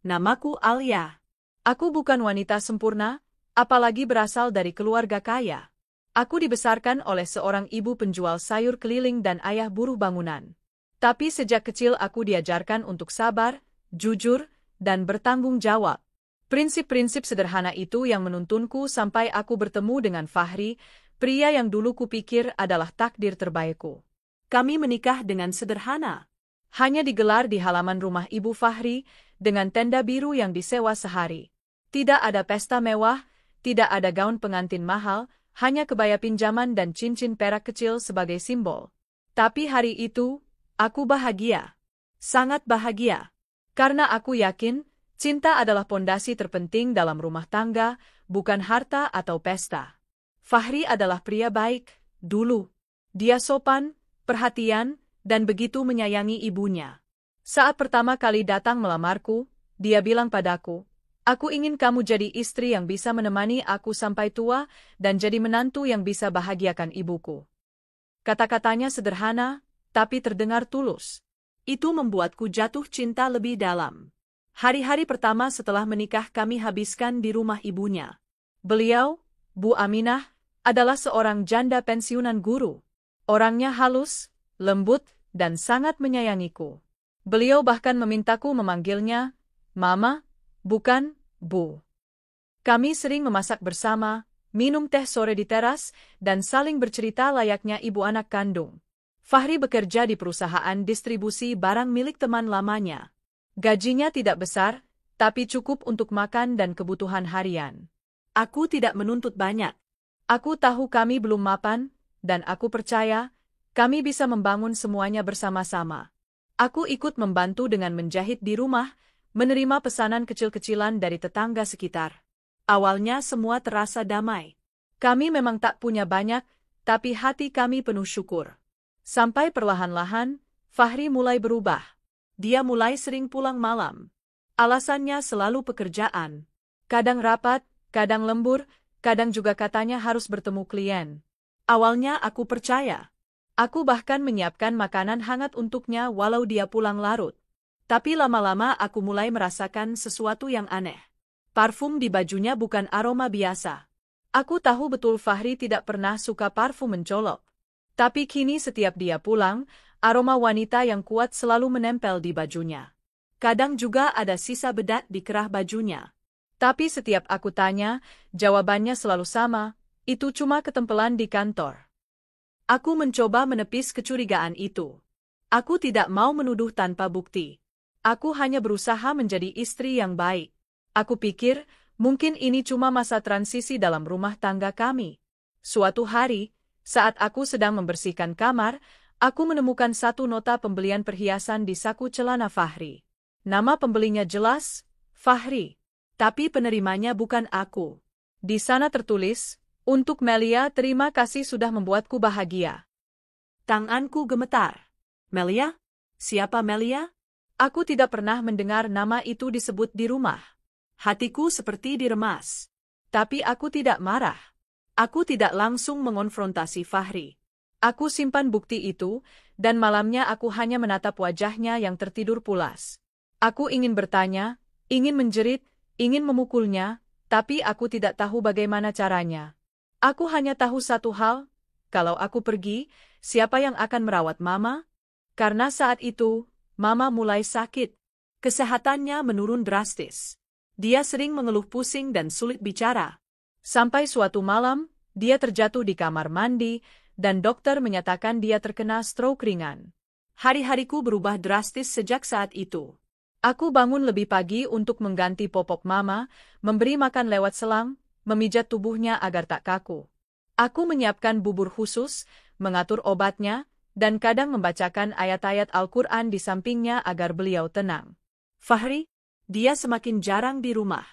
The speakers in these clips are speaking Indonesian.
Namaku Alia. Aku bukan wanita sempurna, apalagi berasal dari keluarga kaya. Aku dibesarkan oleh seorang ibu penjual sayur keliling dan ayah buruh bangunan. Tapi sejak kecil aku diajarkan untuk sabar, jujur, dan bertanggung jawab. Prinsip-prinsip sederhana itu yang menuntunku sampai aku bertemu dengan Fahri, pria yang dulu kupikir adalah takdir terbaikku. Kami menikah dengan sederhana. Hanya digelar di halaman rumah Ibu Fahri, dengan tenda biru yang disewa sehari. Tidak ada pesta mewah, tidak ada gaun pengantin mahal, hanya kebaya pinjaman dan cincin perak kecil sebagai simbol. Tapi hari itu, aku bahagia. Sangat bahagia. Karena aku yakin, cinta adalah pondasi terpenting dalam rumah tangga, bukan harta atau pesta. Fahri adalah pria baik, dulu. Dia sopan, perhatian, dan begitu menyayangi ibunya. Saat pertama kali datang melamarku, dia bilang padaku, "Aku ingin kamu jadi istri yang bisa menemani aku sampai tua dan jadi menantu yang bisa bahagiakan ibuku." Kata-katanya sederhana, tapi terdengar tulus. Itu membuatku jatuh cinta lebih dalam. Hari-hari pertama setelah menikah kami habiskan di rumah ibunya. Beliau, Bu Aminah, adalah seorang janda pensiunan guru. Orangnya halus, lembut, dan sangat menyayangiku. Beliau bahkan memintaku memanggilnya Mama, bukan Bu. Kami sering memasak bersama, minum teh sore di teras, dan saling bercerita layaknya ibu anak kandung. Fahri bekerja di perusahaan distribusi barang milik teman lamanya. Gajinya tidak besar, tapi cukup untuk makan dan kebutuhan harian. Aku tidak menuntut banyak. Aku tahu kami belum mapan, dan aku percaya, kami bisa membangun semuanya bersama-sama. Aku ikut membantu dengan menjahit di rumah, menerima pesanan kecil-kecilan dari tetangga sekitar. Awalnya semua terasa damai. Kami memang tak punya banyak, tapi hati kami penuh syukur. Sampai perlahan-lahan, Fahri mulai berubah. Dia mulai sering pulang malam. Alasannya selalu pekerjaan. Kadang rapat, kadang lembur, kadang juga katanya harus bertemu klien. Awalnya aku percaya. Aku bahkan menyiapkan makanan hangat untuknya walau dia pulang larut. Tapi lama-lama aku mulai merasakan sesuatu yang aneh. Parfum di bajunya bukan aroma biasa. Aku tahu betul Fahri tidak pernah suka parfum mencolok. Tapi kini setiap dia pulang, aroma wanita yang kuat selalu menempel di bajunya. Kadang juga ada sisa bedak di kerah bajunya. Tapi setiap aku tanya, jawabannya selalu sama, itu cuma ketempelan di kantor. Aku mencoba menepis kecurigaan itu. Aku tidak mau menuduh tanpa bukti. Aku hanya berusaha menjadi istri yang baik. Aku pikir, mungkin ini cuma masa transisi dalam rumah tangga kami. Suatu hari, saat aku sedang membersihkan kamar, aku menemukan satu nota pembelian perhiasan di saku celana Fahri. Nama pembelinya jelas, Fahri. Tapi penerimanya bukan aku. Di sana tertulis, "Untuk Melia, terima kasih sudah membuatku bahagia." Tanganku gemetar. Melia? Siapa Melia? Aku tidak pernah mendengar nama itu disebut di rumah. Hatiku seperti diremas. Tapi aku tidak marah. Aku tidak langsung mengonfrontasi Fahri. Aku simpan bukti itu, dan malamnya aku hanya menatap wajahnya yang tertidur pulas. Aku ingin bertanya, ingin menjerit, ingin memukulnya, tapi aku tidak tahu bagaimana caranya. Aku hanya tahu satu hal, kalau aku pergi, siapa yang akan merawat Mama? Karena saat itu, Mama mulai sakit. Kesehatannya menurun drastis. Dia sering mengeluh pusing dan sulit bicara. Sampai suatu malam, dia terjatuh di kamar mandi, dan dokter menyatakan dia terkena stroke ringan. Hari-hariku berubah drastis sejak saat itu. Aku bangun lebih pagi untuk mengganti popok Mama, memberi makan lewat selang, memijat tubuhnya agar tak kaku. Aku menyiapkan bubur khusus, mengatur obatnya, dan kadang membacakan ayat-ayat Al-Quran di sampingnya agar beliau tenang. Fahri? Dia semakin jarang di rumah.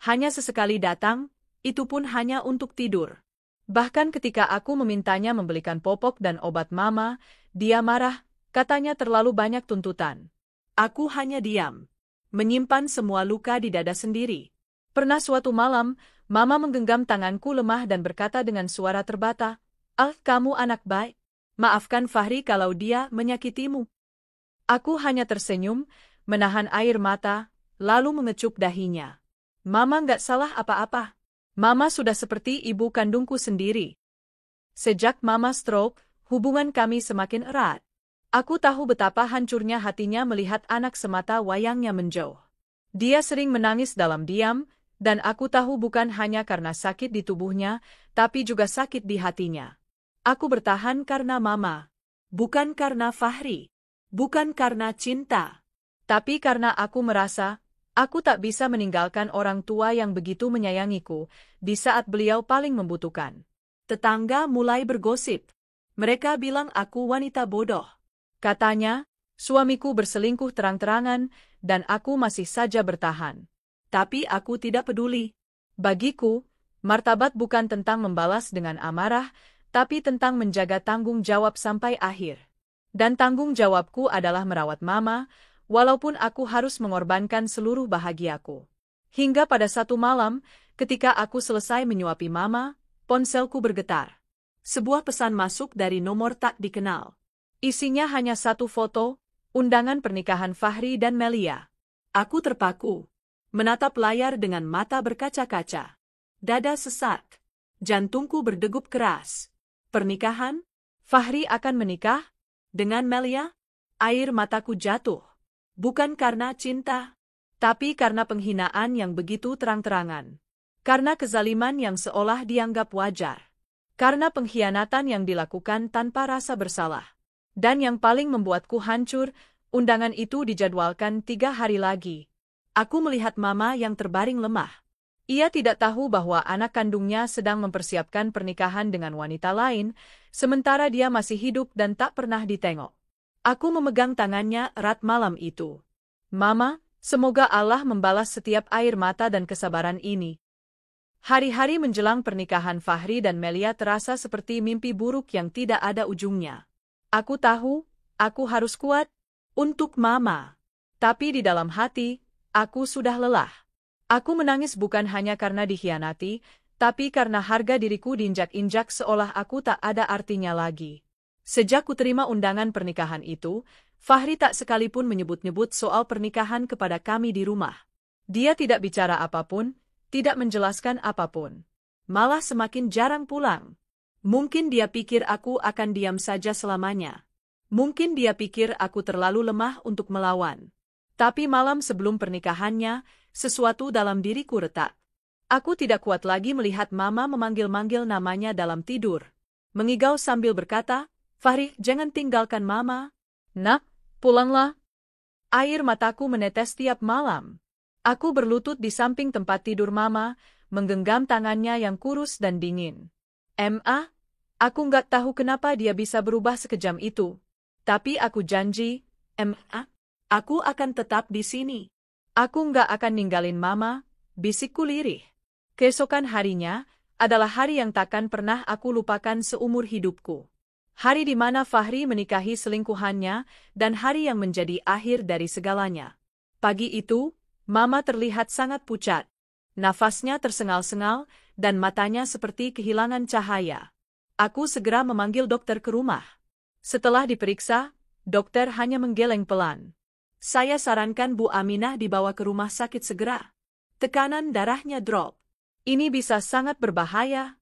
Hanya sesekali datang, itu pun hanya untuk tidur. Bahkan ketika aku memintanya membelikan popok dan obat Mama, dia marah, katanya terlalu banyak tuntutan. Aku hanya diam, menyimpan semua luka di dada sendiri. Pernah suatu malam, Mama menggenggam tanganku lemah dan berkata dengan suara terbata, kamu anak baik. Maafkan Fahri kalau dia menyakitimu." Aku hanya tersenyum, menahan air mata, lalu mengecup dahinya. Mama nggak salah apa-apa. Mama sudah seperti ibu kandungku sendiri. Sejak Mama stroke, hubungan kami semakin erat. Aku tahu betapa hancurnya hatinya melihat anak semata wayangnya menjauh. Dia sering menangis dalam diam, dan aku tahu bukan hanya karena sakit di tubuhnya, tapi juga sakit di hatinya. Aku bertahan karena Mama. Bukan karena Fahri. Bukan karena cinta. Tapi karena aku merasa, aku tak bisa meninggalkan orang tua yang begitu menyayangiku di saat beliau paling membutuhkan. Tetangga mulai bergosip. Mereka bilang aku wanita bodoh. Katanya, suamiku berselingkuh terang-terangan, dan aku masih saja bertahan. Tapi aku tidak peduli. Bagiku, martabat bukan tentang membalas dengan amarah, tapi tentang menjaga tanggung jawab sampai akhir. Dan tanggung jawabku adalah merawat Mama, walaupun aku harus mengorbankan seluruh bahagiaku. Hingga pada satu malam, ketika aku selesai menyuapi Mama, ponselku bergetar. Sebuah pesan masuk dari nomor tak dikenal. Isinya hanya satu foto, undangan pernikahan Fahri dan Melia. Aku terpaku, menatap layar dengan mata berkaca-kaca. Dada sesak, jantungku berdegup keras. Pernikahan? Fahri akan menikah? Dengan Melia? Air mataku jatuh. Bukan karena cinta, tapi karena penghinaan yang begitu terang-terangan. Karena kezaliman yang seolah dianggap wajar. Karena pengkhianatan yang dilakukan tanpa rasa bersalah. Dan yang paling membuatku hancur, undangan itu dijadwalkan 3 hari lagi. Aku melihat Mama yang terbaring lemah. Ia tidak tahu bahwa anak kandungnya sedang mempersiapkan pernikahan dengan wanita lain, sementara dia masih hidup dan tak pernah ditengok. Aku memegang tangannya erat malam itu. Mama, semoga Allah membalas setiap air mata dan kesabaran ini. Hari-hari menjelang pernikahan Fahri dan Melia terasa seperti mimpi buruk yang tidak ada ujungnya. Aku tahu, aku harus kuat untuk Mama. Tapi di dalam hati, aku sudah lelah. Aku menangis bukan hanya karena dikhianati, tapi karena harga diriku diinjak-injak seolah aku tak ada artinya lagi. Sejak kuterima undangan pernikahan itu, Fahri tak sekalipun menyebut-nyebut soal pernikahan kepada kami di rumah. Dia tidak bicara apapun, tidak menjelaskan apapun. Malah semakin jarang pulang. Mungkin dia pikir aku akan diam saja selamanya. Mungkin dia pikir aku terlalu lemah untuk melawan. Tapi malam sebelum pernikahannya, sesuatu dalam diriku retak. Aku tidak kuat lagi melihat Mama memanggil-manggil namanya dalam tidur. Mengigau sambil berkata, "Fahri, jangan tinggalkan Mama. Nak, pulanglah." Air mataku menetes tiap malam. Aku berlutut di samping tempat tidur Mama, menggenggam tangannya yang kurus dan dingin. Aku nggak tahu kenapa dia bisa berubah sekejam itu. Tapi aku janji, aku akan tetap di sini. Aku nggak akan ninggalin Mama, bisikku lirih. Keesokan harinya adalah hari yang takkan pernah aku lupakan seumur hidupku. Hari di mana Fahri menikahi selingkuhannya dan hari yang menjadi akhir dari segalanya. Pagi itu, Mama terlihat sangat pucat. Nafasnya tersengal-sengal dan matanya seperti kehilangan cahaya. Aku segera memanggil dokter ke rumah. Setelah diperiksa, dokter hanya menggeleng pelan. Saya sarankan Bu Aminah dibawa ke rumah sakit segera. Tekanan darahnya drop. Ini bisa sangat berbahaya.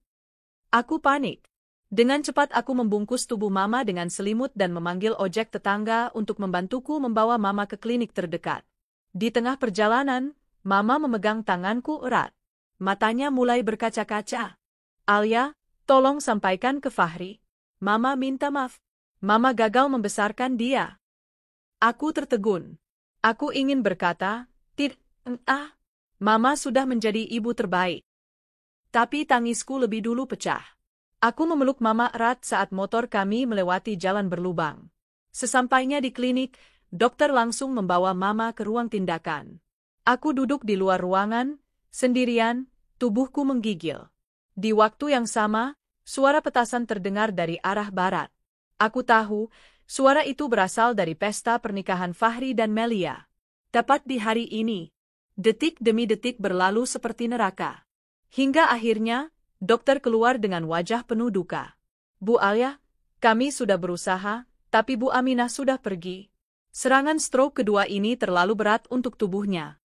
Aku panik. Dengan cepat aku membungkus tubuh Mama dengan selimut dan memanggil ojek tetangga untuk membantuku membawa Mama ke klinik terdekat. Di tengah perjalanan, Mama memegang tanganku erat. Matanya mulai berkaca-kaca. "Alia, tolong sampaikan ke Fahri. Mama minta maaf. Mama gagal membesarkan dia." Aku tertegun. Aku ingin berkata, "Tidak, Mama sudah menjadi ibu terbaik." Tapi tangisku lebih dulu pecah. Aku memeluk Mama erat saat motor kami melewati jalan berlubang. Sesampainya di klinik, dokter langsung membawa Mama ke ruang tindakan. Aku duduk di luar ruangan, sendirian, tubuhku menggigil. Di waktu yang sama, suara petasan terdengar dari arah barat. Aku tahu, suara itu berasal dari pesta pernikahan Fahri dan Melia. Tepat di hari ini, detik demi detik berlalu seperti neraka. Hingga akhirnya, dokter keluar dengan wajah penuh duka. "Bu Alia, kami sudah berusaha, tapi Bu Aminah sudah pergi. Serangan stroke kedua ini terlalu berat untuk tubuhnya.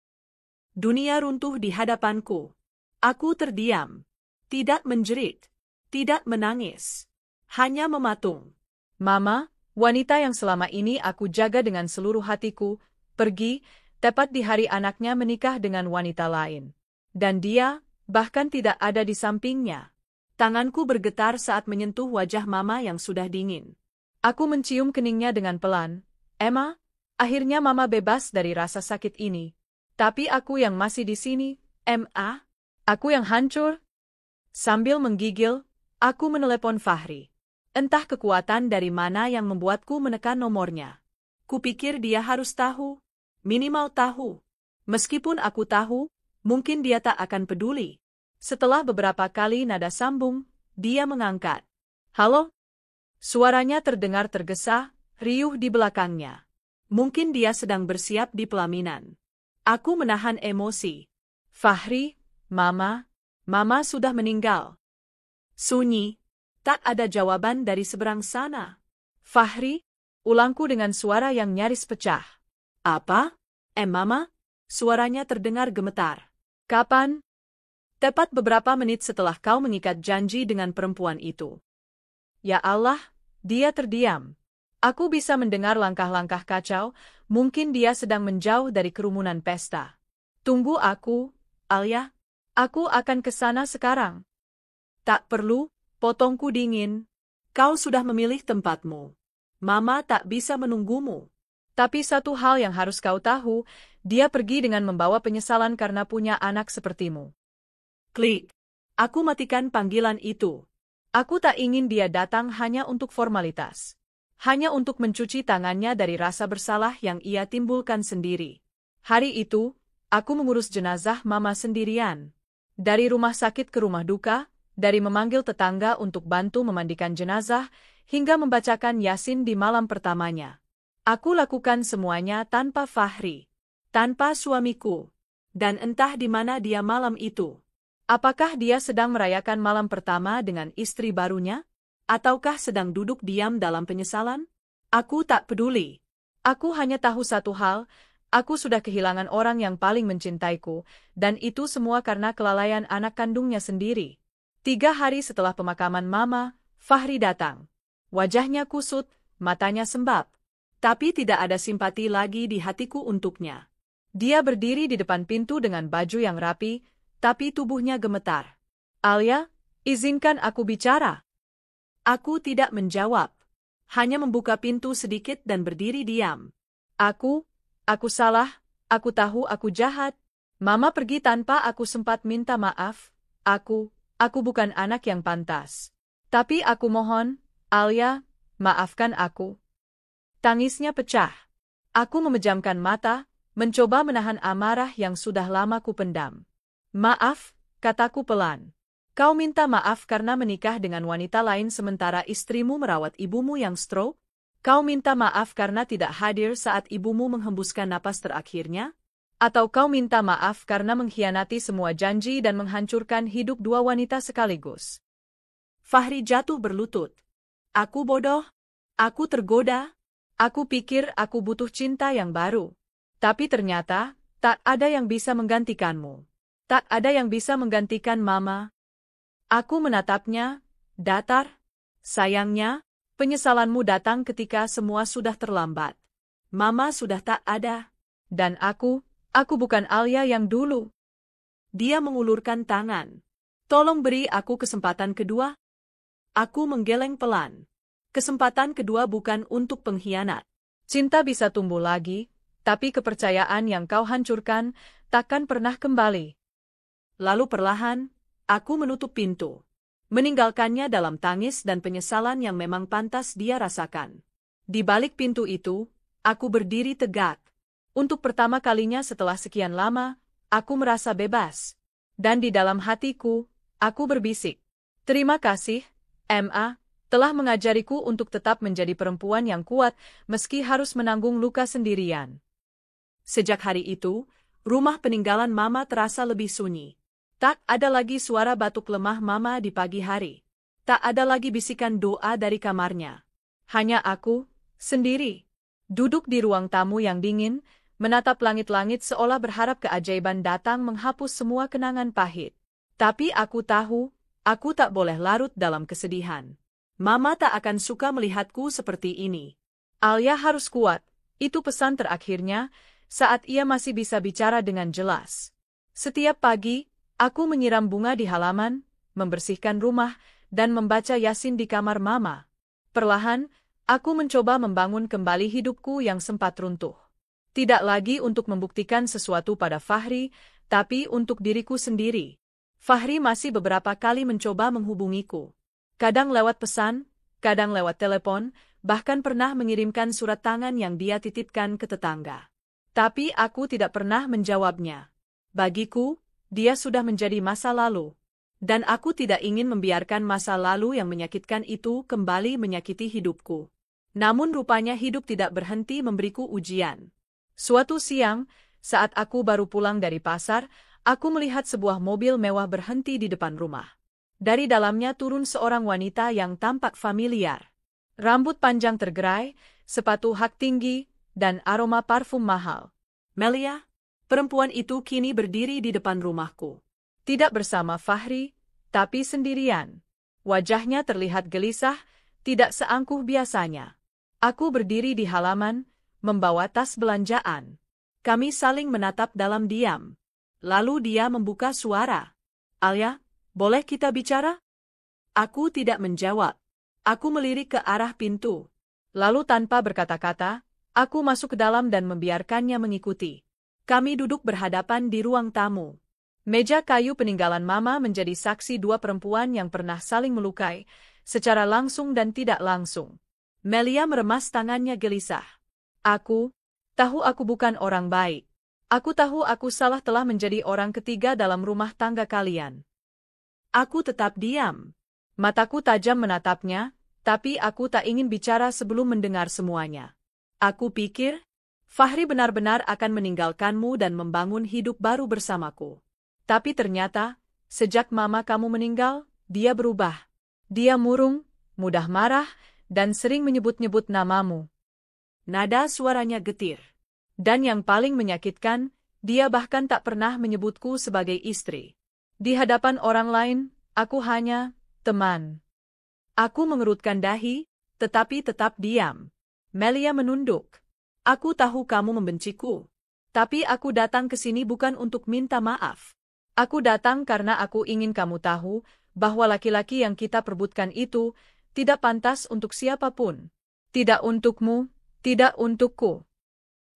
Dunia runtuh di hadapanku. Aku terdiam. Tidak menjerit. Tidak menangis. Hanya mematung. Mama, wanita yang selama ini aku jaga dengan seluruh hatiku, pergi, tepat di hari anaknya menikah dengan wanita lain. Dan dia, bahkan tidak ada di sampingnya. Tanganku bergetar saat menyentuh wajah Mama yang sudah dingin. Aku mencium keningnya dengan pelan. Emma, akhirnya Mama bebas dari rasa sakit ini. Tapi aku yang masih di sini, Emma, aku yang hancur. Sambil menggigil, aku menelepon Fahri. Entah kekuatan dari mana yang membuatku menekan nomornya. Kupikir dia harus tahu. Minimal tahu. Meskipun aku tahu, mungkin dia tak akan peduli. Setelah beberapa kali nada sambung, dia mengangkat. Halo? Suaranya terdengar tergesa, riuh di belakangnya. Mungkin dia sedang bersiap di pelaminan. Aku menahan emosi. Fahri, Mama sudah meninggal. Sunyi. Tak ada jawaban dari seberang sana. Fahri, ulangku dengan suara yang nyaris pecah. Apa? Mama? Suaranya terdengar gemetar. Kapan? Tepat beberapa menit setelah kau mengikat janji dengan perempuan itu. Ya Allah, dia terdiam. Aku bisa mendengar langkah-langkah kacau, mungkin dia sedang menjauh dari kerumunan pesta. Tunggu aku, Alia. Aku akan ke sana sekarang. Tak perlu, potongku dingin. Kau sudah memilih tempatmu. Mama tak bisa menunggumu. Tapi satu hal yang harus kau tahu, dia pergi dengan membawa penyesalan karena punya anak sepertimu. Klik. Aku matikan panggilan itu. Aku tak ingin dia datang hanya untuk formalitas. Hanya untuk mencuci tangannya dari rasa bersalah yang ia timbulkan sendiri. Hari itu, aku mengurus jenazah Mama sendirian. Dari rumah sakit ke rumah duka, dari memanggil tetangga untuk bantu memandikan jenazah, hingga membacakan Yasin di malam pertamanya. Aku lakukan semuanya tanpa Fahri. Tanpa suamiku. Dan entah di mana dia malam itu. Apakah dia sedang merayakan malam pertama dengan istri barunya? Ataukah sedang duduk diam dalam penyesalan? Aku tak peduli. Aku hanya tahu satu hal, aku sudah kehilangan orang yang paling mencintaiku, dan itu semua karena kelalaian anak kandungnya sendiri. 3 hari setelah pemakaman Mama, Fahri datang. Wajahnya kusut, matanya sembab. Tapi tidak ada simpati lagi di hatiku untuknya. Dia berdiri di depan pintu dengan baju yang rapi, tapi tubuhnya gemetar. Alia, izinkan aku bicara. Aku tidak menjawab. Hanya membuka pintu sedikit dan berdiri diam. Aku salah, aku tahu aku jahat. Mama pergi tanpa aku sempat minta maaf. Aku bukan anak yang pantas. Tapi aku mohon, Alia, maafkan aku. Tangisnya pecah. Aku memejamkan mata, mencoba menahan amarah yang sudah lama kupendam. Maaf, kataku pelan. Kau minta maaf karena menikah dengan wanita lain sementara istrimu merawat ibumu yang stroke? Kau minta maaf karena tidak hadir saat ibumu menghembuskan napas terakhirnya? Atau kau minta maaf karena mengkhianati semua janji dan menghancurkan hidup 2 wanita sekaligus? Fahri jatuh berlutut. Aku bodoh. Aku tergoda. Aku pikir aku butuh cinta yang baru. Tapi ternyata, tak ada yang bisa menggantikanmu. Tak ada yang bisa menggantikan Mama. Aku menatapnya, datar. Sayangnya, penyesalanmu datang ketika semua sudah terlambat. Mama sudah tak ada. Dan aku bukan Alia yang dulu. Dia mengulurkan tangan. Tolong beri aku kesempatan kedua. Aku menggeleng pelan. Kesempatan kedua bukan untuk pengkhianat. Cinta bisa tumbuh lagi, tapi kepercayaan yang kau hancurkan takkan pernah kembali. Lalu perlahan, aku menutup pintu. Meninggalkannya dalam tangis dan penyesalan yang memang pantas dia rasakan. Di balik pintu itu, aku berdiri tegak. Untuk pertama kalinya setelah sekian lama, aku merasa bebas. Dan di dalam hatiku, aku berbisik. Terima kasih, Emma, telah mengajariku untuk tetap menjadi perempuan yang kuat meski harus menanggung luka sendirian. Sejak hari itu, rumah peninggalan Mama terasa lebih sunyi. Tak ada lagi suara batuk lemah Mama di pagi hari. Tak ada lagi bisikan doa dari kamarnya. Hanya aku, sendiri. Duduk di ruang tamu yang dingin, menatap langit-langit seolah berharap keajaiban datang menghapus semua kenangan pahit. Tapi aku tahu, aku tak boleh larut dalam kesedihan. Mama tak akan suka melihatku seperti ini. Alia harus kuat, itu pesan terakhirnya, saat ia masih bisa bicara dengan jelas. Setiap pagi, aku menyiram bunga di halaman, membersihkan rumah, dan membaca Yasin di kamar Mama. Perlahan, aku mencoba membangun kembali hidupku yang sempat runtuh. Tidak lagi untuk membuktikan sesuatu pada Fahri, tapi untuk diriku sendiri. Fahri masih beberapa kali mencoba menghubungiku. Kadang lewat pesan, kadang lewat telepon, bahkan pernah mengirimkan surat tangan yang dia titipkan ke tetangga. Tapi aku tidak pernah menjawabnya. Bagiku, dia sudah menjadi masa lalu. Dan aku tidak ingin membiarkan masa lalu yang menyakitkan itu kembali menyakiti hidupku. Namun rupanya hidup tidak berhenti memberiku ujian. Suatu siang, saat aku baru pulang dari pasar, aku melihat sebuah mobil mewah berhenti di depan rumah. Dari dalamnya turun seorang wanita yang tampak familiar. Rambut panjang tergerai, sepatu hak tinggi, dan aroma parfum mahal. Melia, perempuan itu kini berdiri di depan rumahku. Tidak bersama Fahri, tapi sendirian. Wajahnya terlihat gelisah, tidak seangkuh biasanya. Aku berdiri di halaman, membawa tas belanjaan. Kami saling menatap dalam diam. Lalu dia membuka suara. Alia, boleh kita bicara? Aku tidak menjawab. Aku melirik ke arah pintu. Lalu tanpa berkata-kata, aku masuk ke dalam dan membiarkannya mengikuti. Kami duduk berhadapan di ruang tamu. Meja kayu peninggalan Mama menjadi saksi dua perempuan yang pernah saling melukai, secara langsung dan tidak langsung. Melia meremas tangannya gelisah. Aku tahu aku bukan orang baik. Aku tahu aku salah telah menjadi orang ketiga dalam rumah tangga kalian. Aku tetap diam. Mataku tajam menatapnya, tapi aku tak ingin bicara sebelum mendengar semuanya. Aku pikir, Fahri benar-benar akan meninggalkanmu dan membangun hidup baru bersamaku. Tapi ternyata, sejak Mama kamu meninggal, dia berubah. Dia murung, mudah marah, dan sering menyebut-nyebut namamu. Nada suaranya getir. Dan yang paling menyakitkan, dia bahkan tak pernah menyebutku sebagai istri. Di hadapan orang lain, aku hanya teman. Aku mengerutkan dahi, tetapi tetap diam. Melia menunduk. Aku tahu kamu membenciku. Tapi aku datang ke sini bukan untuk minta maaf. Aku datang karena aku ingin kamu tahu bahwa laki-laki yang kita perebutkan itu tidak pantas untuk siapapun. Tidak untukmu, tidak untukku.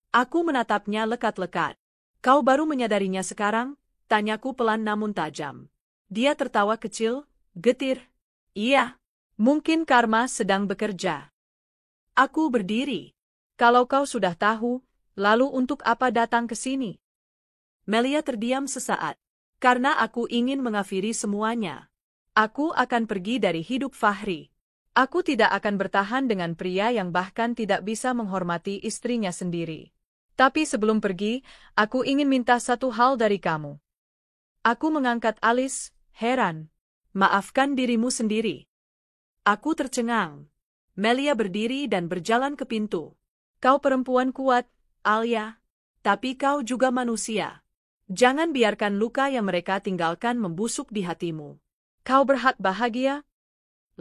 Aku menatapnya lekat-lekat. Kau baru menyadarinya sekarang? Tanyaku pelan namun tajam. Dia tertawa kecil, getir. Iya. Mungkin karma sedang bekerja. Aku berdiri. Kalau kau sudah tahu, lalu untuk apa datang ke sini? Melia terdiam sesaat. Karena aku ingin mengakhiri semuanya. Aku akan pergi dari hidup Fahri. Aku tidak akan bertahan dengan pria yang bahkan tidak bisa menghormati istrinya sendiri. Tapi sebelum pergi, aku ingin minta satu hal dari kamu. Aku mengangkat alis, heran. Maafkan dirimu sendiri. Aku tercengang. Melia berdiri dan berjalan ke pintu. Kau perempuan kuat, Alia. Tapi kau juga manusia. Jangan biarkan luka yang mereka tinggalkan membusuk di hatimu. Kau berhak bahagia.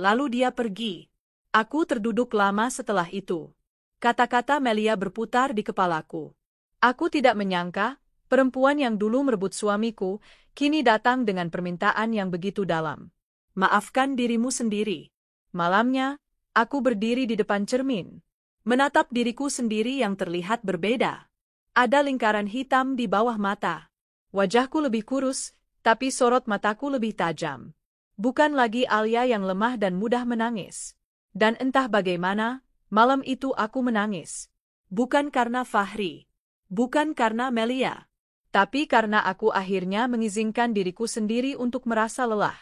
Lalu dia pergi. Aku terduduk lama setelah itu. Kata-kata Melia berputar di kepalaku. Aku tidak menyangka, perempuan yang dulu merebut suamiku, kini datang dengan permintaan yang begitu dalam. Maafkan dirimu sendiri. Malamnya, aku berdiri di depan cermin. Menatap diriku sendiri yang terlihat berbeda. Ada lingkaran hitam di bawah mata. Wajahku lebih kurus, tapi sorot mataku lebih tajam. Bukan lagi Alia yang lemah dan mudah menangis. Dan entah bagaimana, malam itu aku menangis. Bukan karena Fahri. Bukan karena Melia. Tapi karena aku akhirnya mengizinkan diriku sendiri untuk merasa lelah.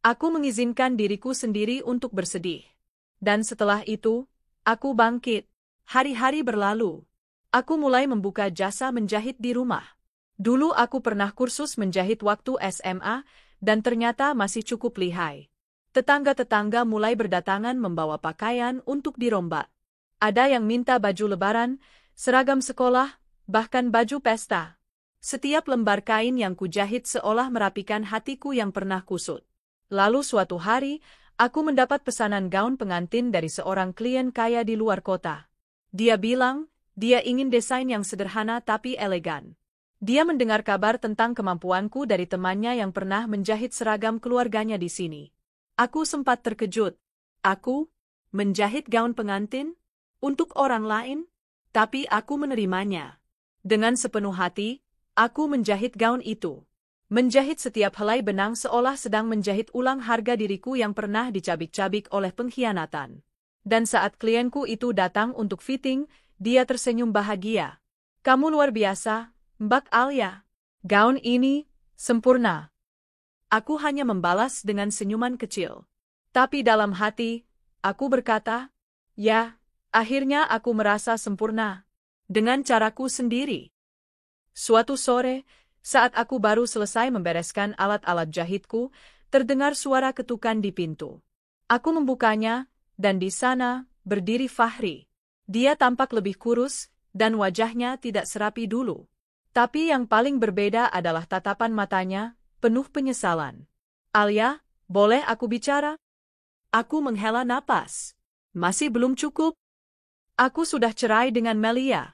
Aku mengizinkan diriku sendiri untuk bersedih. Dan setelah itu, aku bangkit. Hari-hari berlalu. Aku mulai membuka jasa menjahit di rumah. Dulu aku pernah kursus menjahit waktu SMA, dan ternyata masih cukup lihai. Tetangga-tetangga mulai berdatangan membawa pakaian untuk dirombak. Ada yang minta baju lebaran, seragam sekolah, bahkan baju pesta. Setiap lembar kain yang kujahit seolah merapikan hatiku yang pernah kusut. Lalu suatu hari, aku mendapat pesanan gaun pengantin dari seorang klien kaya di luar kota. Dia bilang, dia ingin desain yang sederhana tapi elegan. Dia mendengar kabar tentang kemampuanku dari temannya yang pernah menjahit seragam keluarganya di sini. Aku sempat terkejut. Aku menjahit gaun pengantin untuk orang lain, tapi aku menerimanya. Dengan sepenuh hati, aku menjahit gaun itu. Menjahit setiap helai benang seolah sedang menjahit ulang harga diriku yang pernah dicabik-cabik oleh pengkhianatan. Dan saat klienku itu datang untuk fitting, dia tersenyum bahagia. "Kamu luar biasa, Mbak Alia. Gaun ini sempurna." Aku hanya membalas dengan senyuman kecil. Tapi dalam hati, aku berkata, "Ya, akhirnya aku merasa sempurna. Dengan caraku sendiri." Suatu sore, saat aku baru selesai membereskan alat-alat jahitku, terdengar suara ketukan di pintu. Aku membukanya, dan di sana berdiri Fahri. Dia tampak lebih kurus, dan wajahnya tidak serapi dulu. Tapi yang paling berbeda adalah tatapan matanya, penuh penyesalan. "Alia, boleh aku bicara?" Aku menghela napas. Masih belum cukup. Aku sudah cerai dengan Melia.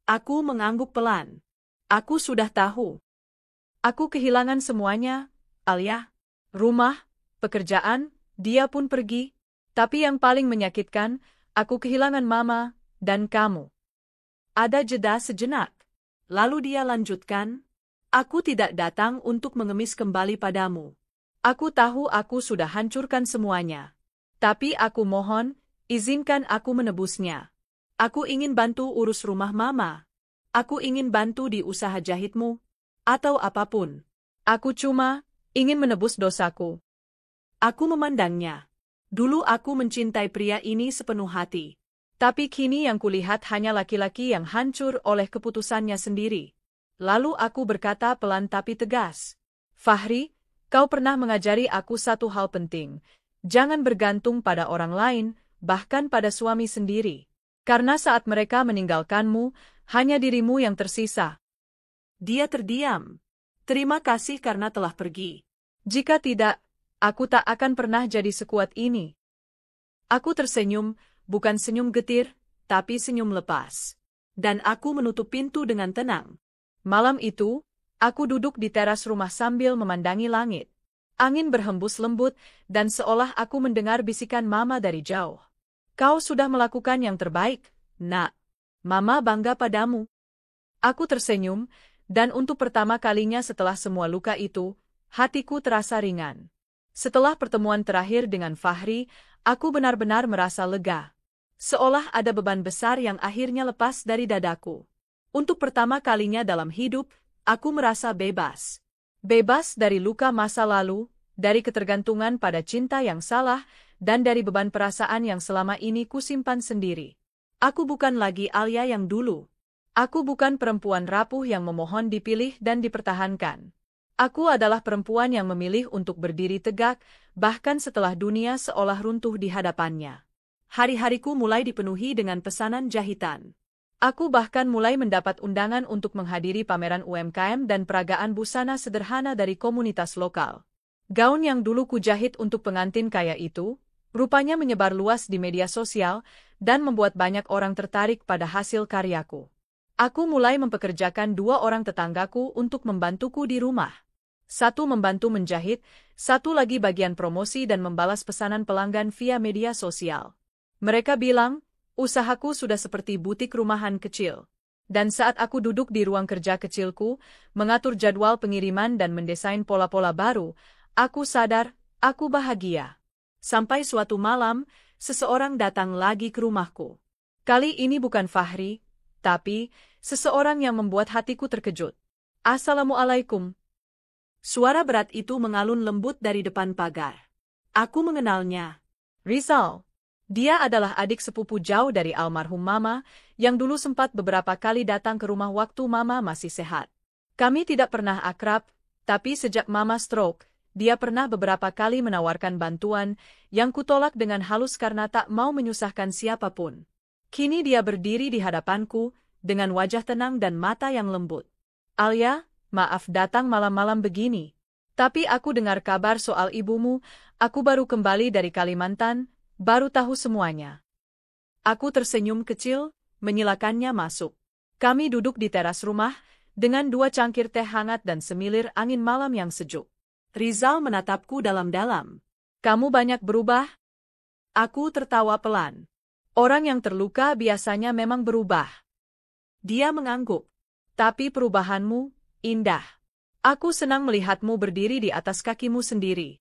Aku mengangguk pelan. Aku sudah tahu. Aku kehilangan semuanya, Alia. Rumah, pekerjaan, dia pun pergi. Tapi yang paling menyakitkan, aku kehilangan Mama dan kamu. Ada jeda sejenak. Lalu dia lanjutkan, "Aku tidak datang untuk mengemis kembali padamu. Aku tahu aku sudah hancurkan semuanya. Tapi aku mohon, izinkan aku menebusnya. Aku ingin bantu urus rumah Mama. Aku ingin bantu di usaha jahitmu, atau apapun. Aku cuma ingin menebus dosaku." Aku memandangnya. Dulu aku mencintai pria ini sepenuh hati. Tapi kini yang kulihat hanya laki-laki yang hancur oleh keputusannya sendiri. Lalu aku berkata pelan tapi tegas, "Fahri, kau pernah mengajari aku satu hal penting. Jangan bergantung pada orang lain, bahkan pada suami sendiri. Karena saat mereka meninggalkanmu, hanya dirimu yang tersisa." Dia terdiam. "Terima kasih karena telah pergi. Jika tidak, aku tak akan pernah jadi sekuat ini." Aku tersenyum, bukan senyum getir, tapi senyum lepas. Dan aku menutup pintu dengan tenang. Malam itu, aku duduk di teras rumah sambil memandangi langit. Angin berhembus lembut, dan seolah aku mendengar bisikan Mama dari jauh. "Kau sudah melakukan yang terbaik, Nak. Mama bangga padamu." Aku tersenyum, dan untuk pertama kalinya setelah semua luka itu, hatiku terasa ringan. Setelah pertemuan terakhir dengan Fahri, aku benar-benar merasa lega. Seolah ada beban besar yang akhirnya lepas dari dadaku. Untuk pertama kalinya dalam hidup, aku merasa bebas. Bebas dari luka masa lalu, dari ketergantungan pada cinta yang salah, dan dari beban perasaan yang selama ini kusimpan sendiri. Aku bukan lagi Alia yang dulu. Aku bukan perempuan rapuh yang memohon dipilih dan dipertahankan. Aku adalah perempuan yang memilih untuk berdiri tegak, bahkan setelah dunia seolah runtuh di hadapannya. Hari-hariku mulai dipenuhi dengan pesanan jahitan. Aku bahkan mulai mendapat undangan untuk menghadiri pameran UMKM dan peragaan busana sederhana dari komunitas lokal. Gaun yang dulu kujahit untuk pengantin kaya itu, rupanya menyebar luas di media sosial dan membuat banyak orang tertarik pada hasil karyaku. Aku mulai mempekerjakan 2 orang tetanggaku untuk membantuku di rumah. Satu membantu menjahit, satu lagi bagian promosi dan membalas pesanan pelanggan via media sosial. Mereka bilang, usahaku sudah seperti butik rumahan kecil. Dan saat aku duduk di ruang kerja kecilku, mengatur jadwal pengiriman dan mendesain pola-pola baru, aku sadar, aku bahagia. Sampai suatu malam, seseorang datang lagi ke rumahku. Kali ini bukan Fahri, tapi seseorang yang membuat hatiku terkejut. "Assalamualaikum." Suara berat itu mengalun lembut dari depan pagar. Aku mengenalnya. Rizal. Dia adalah adik sepupu jauh dari almarhum Mama, yang dulu sempat beberapa kali datang ke rumah waktu Mama masih sehat. Kami tidak pernah akrab, tapi sejak Mama stroke, dia pernah beberapa kali menawarkan bantuan, yang kutolak dengan halus karena tak mau menyusahkan siapapun. Kini dia berdiri di hadapanku, dengan wajah tenang dan mata yang lembut. "Alia, maaf datang malam-malam begini. Tapi aku dengar kabar soal ibumu, aku baru kembali dari Kalimantan, baru tahu semuanya." Aku tersenyum kecil, menyilakannya masuk. Kami duduk di teras rumah, dengan 2 cangkir teh hangat dan semilir angin malam yang sejuk. Rizal menatapku dalam-dalam. "Kamu banyak berubah?" Aku tertawa pelan. "Orang yang terluka biasanya memang berubah." Dia mengangguk. "Tapi perubahanmu indah. Aku senang melihatmu berdiri di atas kakimu sendiri."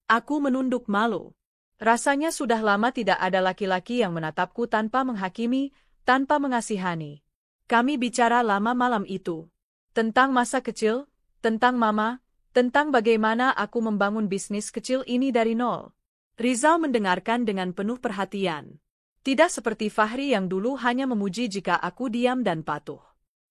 Aku menunduk malu. Rasanya sudah lama tidak ada laki-laki yang menatapku tanpa menghakimi, tanpa mengasihani. Kami bicara lama malam itu. Tentang masa kecil, tentang mama, tentang bagaimana aku membangun bisnis kecil ini dari nol. Rizal mendengarkan dengan penuh perhatian. Tidak seperti Fahri yang dulu hanya memuji jika aku diam dan patuh.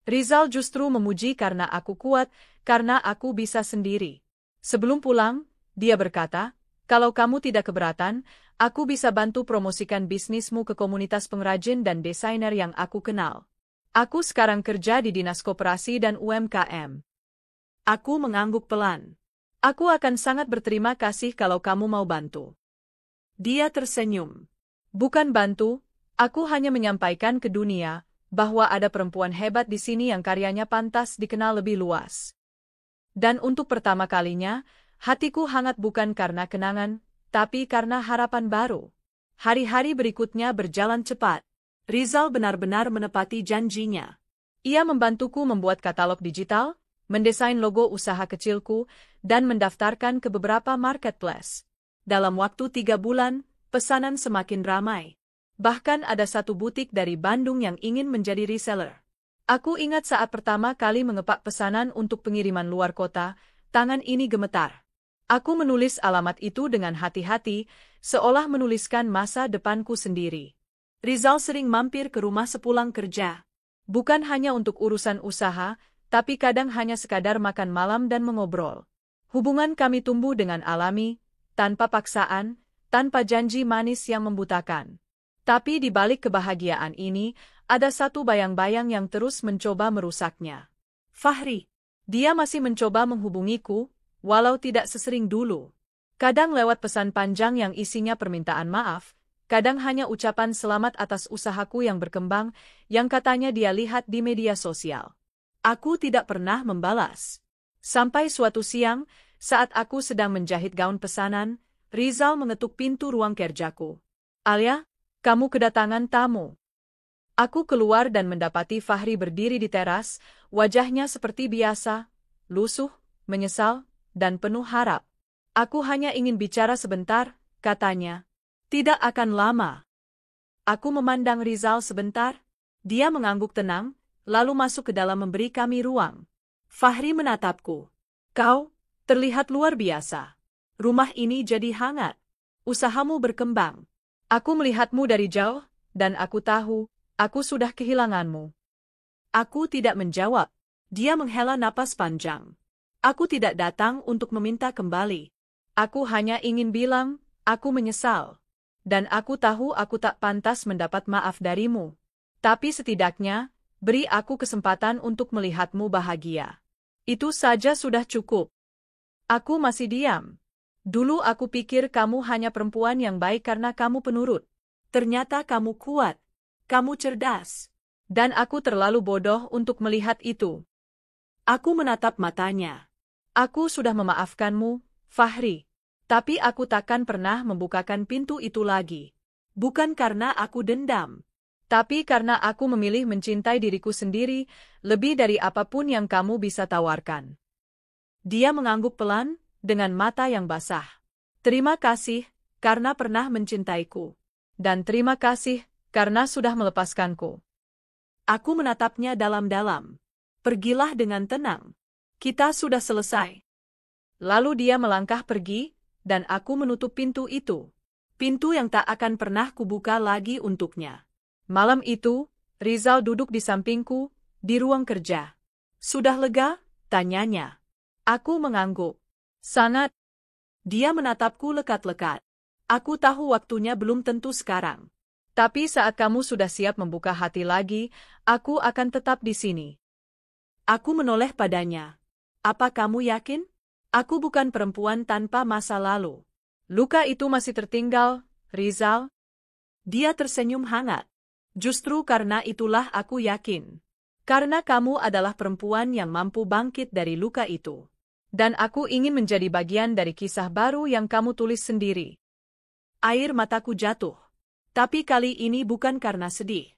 Rizal justru memuji karena aku kuat, karena aku bisa sendiri. Sebelum pulang, dia berkata, "Kalau kamu tidak keberatan, aku bisa bantu promosikan bisnismu ke komunitas pengrajin dan desainer yang aku kenal. Aku sekarang kerja di Dinas Koperasi dan UMKM." Aku mengangguk pelan. "Aku akan sangat berterima kasih kalau kamu mau bantu." Dia tersenyum. "Bukan bantu, aku hanya menyampaikan ke dunia bahwa ada perempuan hebat di sini yang karyanya pantas dikenal lebih luas. Dan untuk pertama kalinya, hatiku hangat bukan karena kenangan, tapi karena harapan baru." Hari-hari berikutnya berjalan cepat. Rizal benar-benar menepati janjinya. Ia membantuku membuat katalog digital, mendesain logo usaha kecilku, dan mendaftarkan ke beberapa marketplace. Dalam waktu 3 bulan, pesanan semakin ramai. Bahkan ada satu butik dari Bandung yang ingin menjadi reseller. Aku ingat saat pertama kali mengepak pesanan untuk pengiriman luar kota, tangan ini gemetar. Aku menulis alamat itu dengan hati-hati, seolah menuliskan masa depanku sendiri. Rizal sering mampir ke rumah sepulang kerja. Bukan hanya untuk urusan usaha, tapi kadang hanya sekadar makan malam dan mengobrol. Hubungan kami tumbuh dengan alami, tanpa paksaan, tanpa janji manis yang membutakan. Tapi di balik kebahagiaan ini, ada satu bayang-bayang yang terus mencoba merusaknya. Fahri. Dia masih mencoba menghubungiku, walau tidak sesering dulu. Kadang lewat pesan panjang yang isinya permintaan maaf, kadang hanya ucapan selamat atas usahaku yang berkembang, yang katanya dia lihat di media sosial. Aku tidak pernah membalas. Sampai suatu siang, saat aku sedang menjahit gaun pesanan, Rizal mengetuk pintu ruang kerjaku. "Alia, kamu kedatangan tamu." Aku keluar dan mendapati Fahri berdiri di teras, wajahnya seperti biasa, lusuh, menyesal, dan penuh harap. "Aku hanya ingin bicara sebentar," katanya. "Tidak akan lama." Aku memandang Rizal sebentar. Dia mengangguk tenang, lalu masuk ke dalam memberi kami ruang. Fahri menatapku. "Kau terlihat luar biasa. Rumah ini jadi hangat. Usahamu berkembang. Aku melihatmu dari jauh, dan aku tahu, aku sudah kehilanganmu." Aku tidak menjawab. Dia menghela napas panjang. "Aku tidak datang untuk meminta kembali. Aku hanya ingin bilang, aku menyesal. Dan aku tahu aku tak pantas mendapat maaf darimu. Tapi setidaknya, beri aku kesempatan untuk melihatmu bahagia. Itu saja sudah cukup." Aku masih diam. Dulu aku pikir kamu hanya perempuan yang baik karena kamu penurut. Ternyata kamu kuat. Kamu cerdas. Dan aku terlalu bodoh untuk melihat itu. Aku menatap matanya. "Aku sudah memaafkanmu, Fahri. Tapi aku takkan pernah membukakan pintu itu lagi. Bukan karena aku dendam. Tapi karena aku memilih mencintai diriku sendiri, lebih dari apapun yang kamu bisa tawarkan." Dia mengangguk pelan, dengan mata yang basah. "Terima kasih, karena pernah mencintaiku. Dan terima kasih, karena sudah melepaskanku." Aku menatapnya dalam-dalam. "Pergilah dengan tenang. Kita sudah selesai." Lalu dia melangkah pergi, dan aku menutup pintu itu. Pintu yang tak akan pernah kubuka lagi untuknya. Malam itu, Rizal duduk di sampingku, di ruang kerja. "Sudah lega?" tanyanya. Aku mengangguk. "Sangat." Dia menatapku lekat-lekat. "Aku tahu waktunya belum tentu sekarang. Tapi saat kamu sudah siap membuka hati lagi, aku akan tetap di sini. Aku menoleh padanya. Apa kamu yakin? Aku bukan perempuan tanpa masa lalu. Luka itu masih tertinggal, Rizal. Dia tersenyum hangat. Justru karena itulah aku yakin. Karena kamu adalah perempuan yang mampu bangkit dari luka itu. Dan aku ingin menjadi bagian dari kisah baru yang kamu tulis sendiri. Air mataku jatuh. Tapi kali ini bukan karena sedih.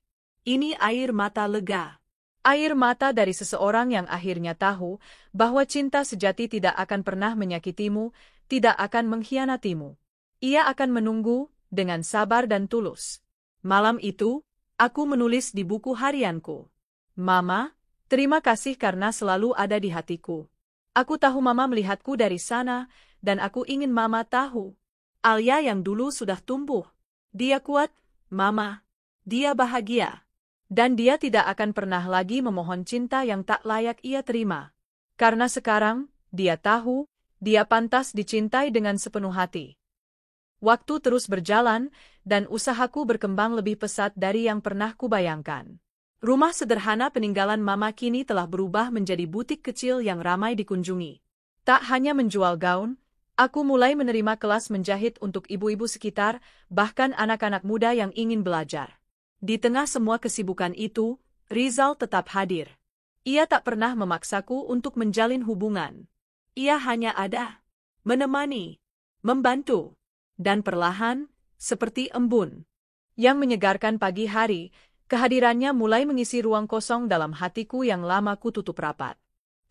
Ini air mata lega. Air mata dari seseorang yang akhirnya tahu bahwa cinta sejati tidak akan pernah menyakitimu, tidak akan mengkhianatimu. Ia akan menunggu dengan sabar dan tulus. Malam itu, aku menulis di buku harianku. Mama, terima kasih karena selalu ada di hatiku. Aku tahu Mama melihatku dari sana, dan aku ingin Mama tahu. Alia yang dulu sudah tumbuh. Dia kuat, Mama. Dia bahagia. Dan dia tidak akan pernah lagi memohon cinta yang tak layak ia terima. Karena sekarang, dia tahu, dia pantas dicintai dengan sepenuh hati. Waktu terus berjalan, dan usahaku berkembang lebih pesat dari yang pernah kubayangkan. Rumah sederhana peninggalan Mama kini telah berubah menjadi butik kecil yang ramai dikunjungi. Tak hanya menjual gaun, aku mulai menerima kelas menjahit untuk ibu-ibu sekitar, bahkan anak-anak muda yang ingin belajar. Di tengah semua kesibukan itu, Rizal tetap hadir. Ia tak pernah memaksaku untuk menjalin hubungan. Ia hanya ada, menemani, membantu, dan perlahan, seperti embun yang menyegarkan pagi hari, kehadirannya mulai mengisi ruang kosong dalam hatiku yang lama kututup rapat.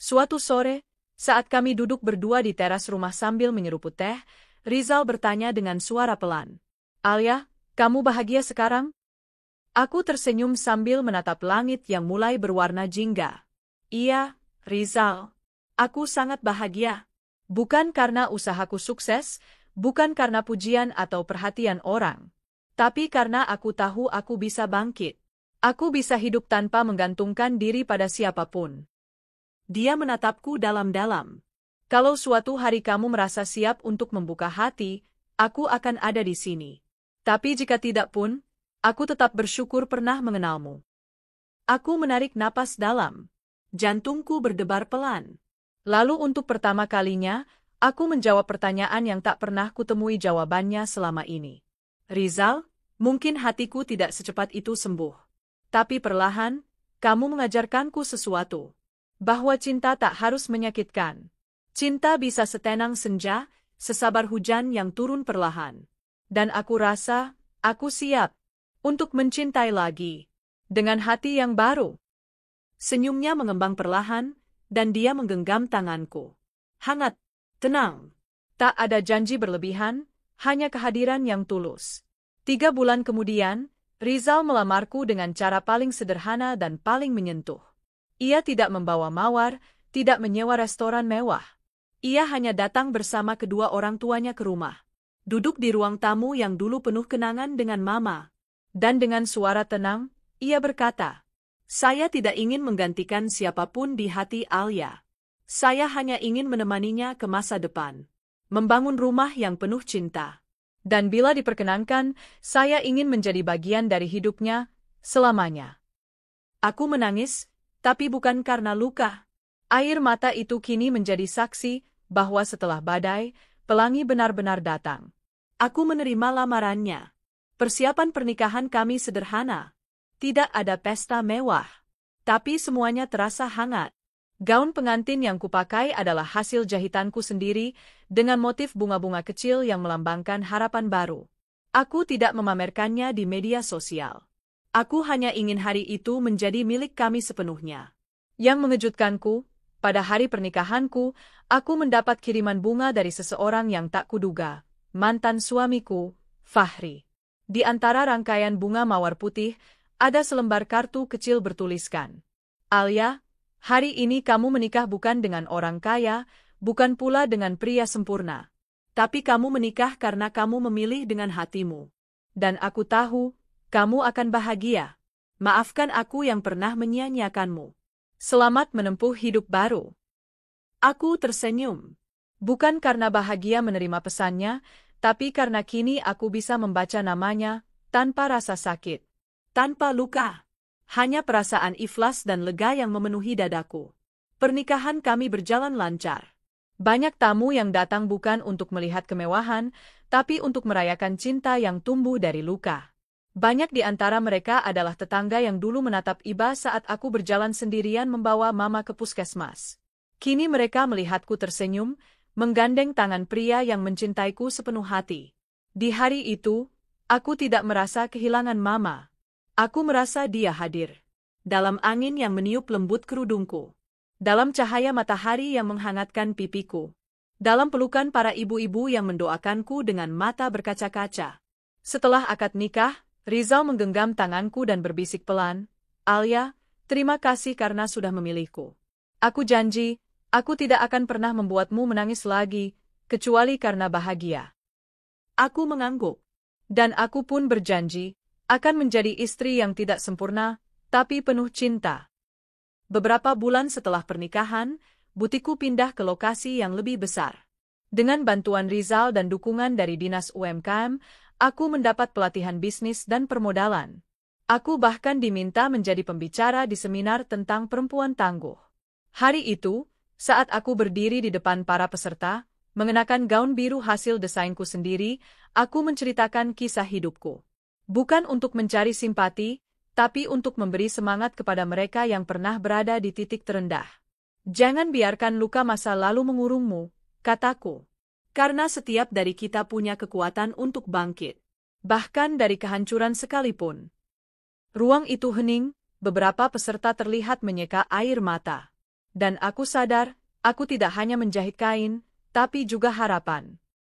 Suatu sore, saat kami duduk berdua di teras rumah sambil menyeruput teh, Rizal bertanya dengan suara pelan. Alia, kamu bahagia sekarang? Aku tersenyum sambil menatap langit yang mulai berwarna jingga. Iya, Rizal. Aku sangat bahagia. Bukan karena usahaku sukses, bukan karena pujian atau perhatian orang. Tapi karena aku tahu aku bisa bangkit. Aku bisa hidup tanpa menggantungkan diri pada siapapun. Dia menatapku dalam-dalam. Kalau suatu hari kamu merasa siap untuk membuka hati, aku akan ada di sini. Tapi jika tidak pun, aku tetap bersyukur pernah mengenalmu. Aku menarik napas dalam. Jantungku berdebar pelan. Lalu untuk pertama kalinya, aku menjawab pertanyaan yang tak pernah kutemui jawabannya selama ini. Rizal, mungkin hatiku tidak secepat itu sembuh. Tapi perlahan, kamu mengajarkanku sesuatu. Bahwa cinta tak harus menyakitkan. Cinta bisa setenang senja, sesabar hujan yang turun perlahan. Dan aku rasa, aku siap untuk mencintai lagi. Dengan hati yang baru. Senyumnya mengembang perlahan, dan dia menggenggam tanganku. Hangat, tenang. Tak ada janji berlebihan, hanya kehadiran yang tulus. 3 bulan kemudian, Rizal melamarku dengan cara paling sederhana dan paling menyentuh. Ia tidak membawa mawar, tidak menyewa restoran mewah. Ia hanya datang bersama kedua orang tuanya ke rumah. Duduk di ruang tamu yang dulu penuh kenangan dengan Mama. Dan dengan suara tenang, ia berkata, "Saya tidak ingin menggantikan siapapun di hati Alia. Saya hanya ingin menemaninya ke masa depan. Membangun rumah yang penuh cinta. Dan bila diperkenankan, saya ingin menjadi bagian dari hidupnya selamanya." Aku menangis, tapi bukan karena luka. Air mata itu kini menjadi saksi bahwa setelah badai, pelangi benar-benar datang. Aku menerima lamarannya. Persiapan pernikahan kami sederhana. Tidak ada pesta mewah. Tapi semuanya terasa hangat. Gaun pengantin yang kupakai adalah hasil jahitanku sendiri, dengan motif bunga-bunga kecil yang melambangkan harapan baru. Aku tidak memamerkannya di media sosial. Aku hanya ingin hari itu menjadi milik kami sepenuhnya. Yang mengejutkanku, pada hari pernikahanku, aku mendapat kiriman bunga dari seseorang yang tak kuduga, mantan suamiku, Fahri. Di antara rangkaian bunga mawar putih, ada selembar kartu kecil bertuliskan, "Alia, hari ini kamu menikah bukan dengan orang kaya, bukan pula dengan pria sempurna. Tapi kamu menikah karena kamu memilih dengan hatimu. Dan aku tahu, kamu akan bahagia. Maafkan aku yang pernah menyia-nyiakanmu. Selamat menempuh hidup baru." Aku tersenyum. Bukan karena bahagia menerima pesannya, tapi karena kini aku bisa membaca namanya, tanpa rasa sakit, tanpa luka. Hanya perasaan ikhlas dan lega yang memenuhi dadaku. Pernikahan kami berjalan lancar. Banyak tamu yang datang bukan untuk melihat kemewahan, tapi untuk merayakan cinta yang tumbuh dari luka. Banyak di antara mereka adalah tetangga yang dulu menatap iba saat aku berjalan sendirian membawa mama ke puskesmas. Kini mereka melihatku tersenyum, menggandeng tangan pria yang mencintaiku sepenuh hati. Di hari itu, aku tidak merasa kehilangan mama. Aku merasa dia hadir. Dalam angin yang meniup lembut kerudungku. Dalam cahaya matahari yang menghangatkan pipiku. Dalam pelukan para ibu-ibu yang mendoakanku dengan mata berkaca-kaca. Setelah akad nikah, Rizal menggenggam tanganku dan berbisik pelan, "Alia, terima kasih karena sudah memilihku. Aku janji, aku tidak akan pernah membuatmu menangis lagi, kecuali karena bahagia." Aku mengangguk. Dan aku pun berjanji, akan menjadi istri yang tidak sempurna, tapi penuh cinta. Beberapa bulan setelah pernikahan, butikku pindah ke lokasi yang lebih besar. Dengan bantuan Rizal dan dukungan dari Dinas UMKM, aku mendapat pelatihan bisnis dan permodalan. Aku bahkan diminta menjadi pembicara di seminar tentang perempuan tangguh. Hari itu, saat aku berdiri di depan para peserta, mengenakan gaun biru hasil desainku sendiri, aku menceritakan kisah hidupku. Bukan untuk mencari simpati, tapi untuk memberi semangat kepada mereka yang pernah berada di titik terendah. "Jangan biarkan luka masa lalu mengurungmu," kataku. Karena setiap dari kita punya kekuatan untuk bangkit. Bahkan dari kehancuran sekalipun. Ruang itu hening, beberapa peserta terlihat menyeka air mata. Dan aku sadar, aku tidak hanya menjahit kain, tapi juga harapan.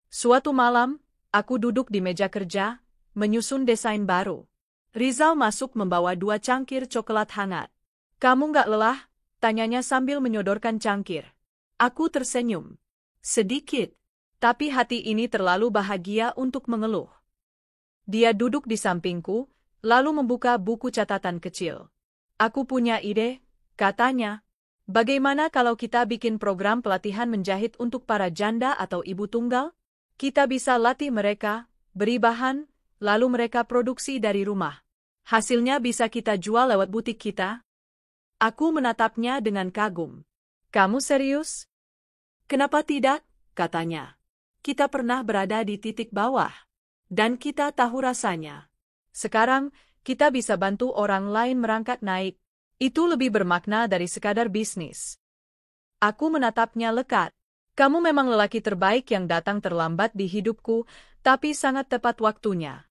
Suatu malam, aku duduk di meja kerja, menyusun desain baru. Rizal masuk membawa 2 cangkir coklat hangat. "Kamu nggak lelah?" tanyanya sambil menyodorkan cangkir. Aku tersenyum. Sedikit. Tapi hati ini terlalu bahagia untuk mengeluh. Dia duduk di sampingku, lalu membuka buku catatan kecil. "Aku punya ide," katanya. "Bagaimana kalau kita bikin program pelatihan menjahit untuk para janda atau ibu tunggal? Kita bisa latih mereka, beri bahan, lalu mereka produksi dari rumah. Hasilnya bisa kita jual lewat butik kita." Aku menatapnya dengan kagum. "Kamu serius?" "Kenapa tidak?" katanya. "Kita pernah berada di titik bawah. Dan kita tahu rasanya. Sekarang, kita bisa bantu orang lain merangkak naik. Itu lebih bermakna dari sekadar bisnis." Aku menatapnya lekat. "Kamu memang lelaki terbaik yang datang terlambat di hidupku, tapi sangat tepat waktunya."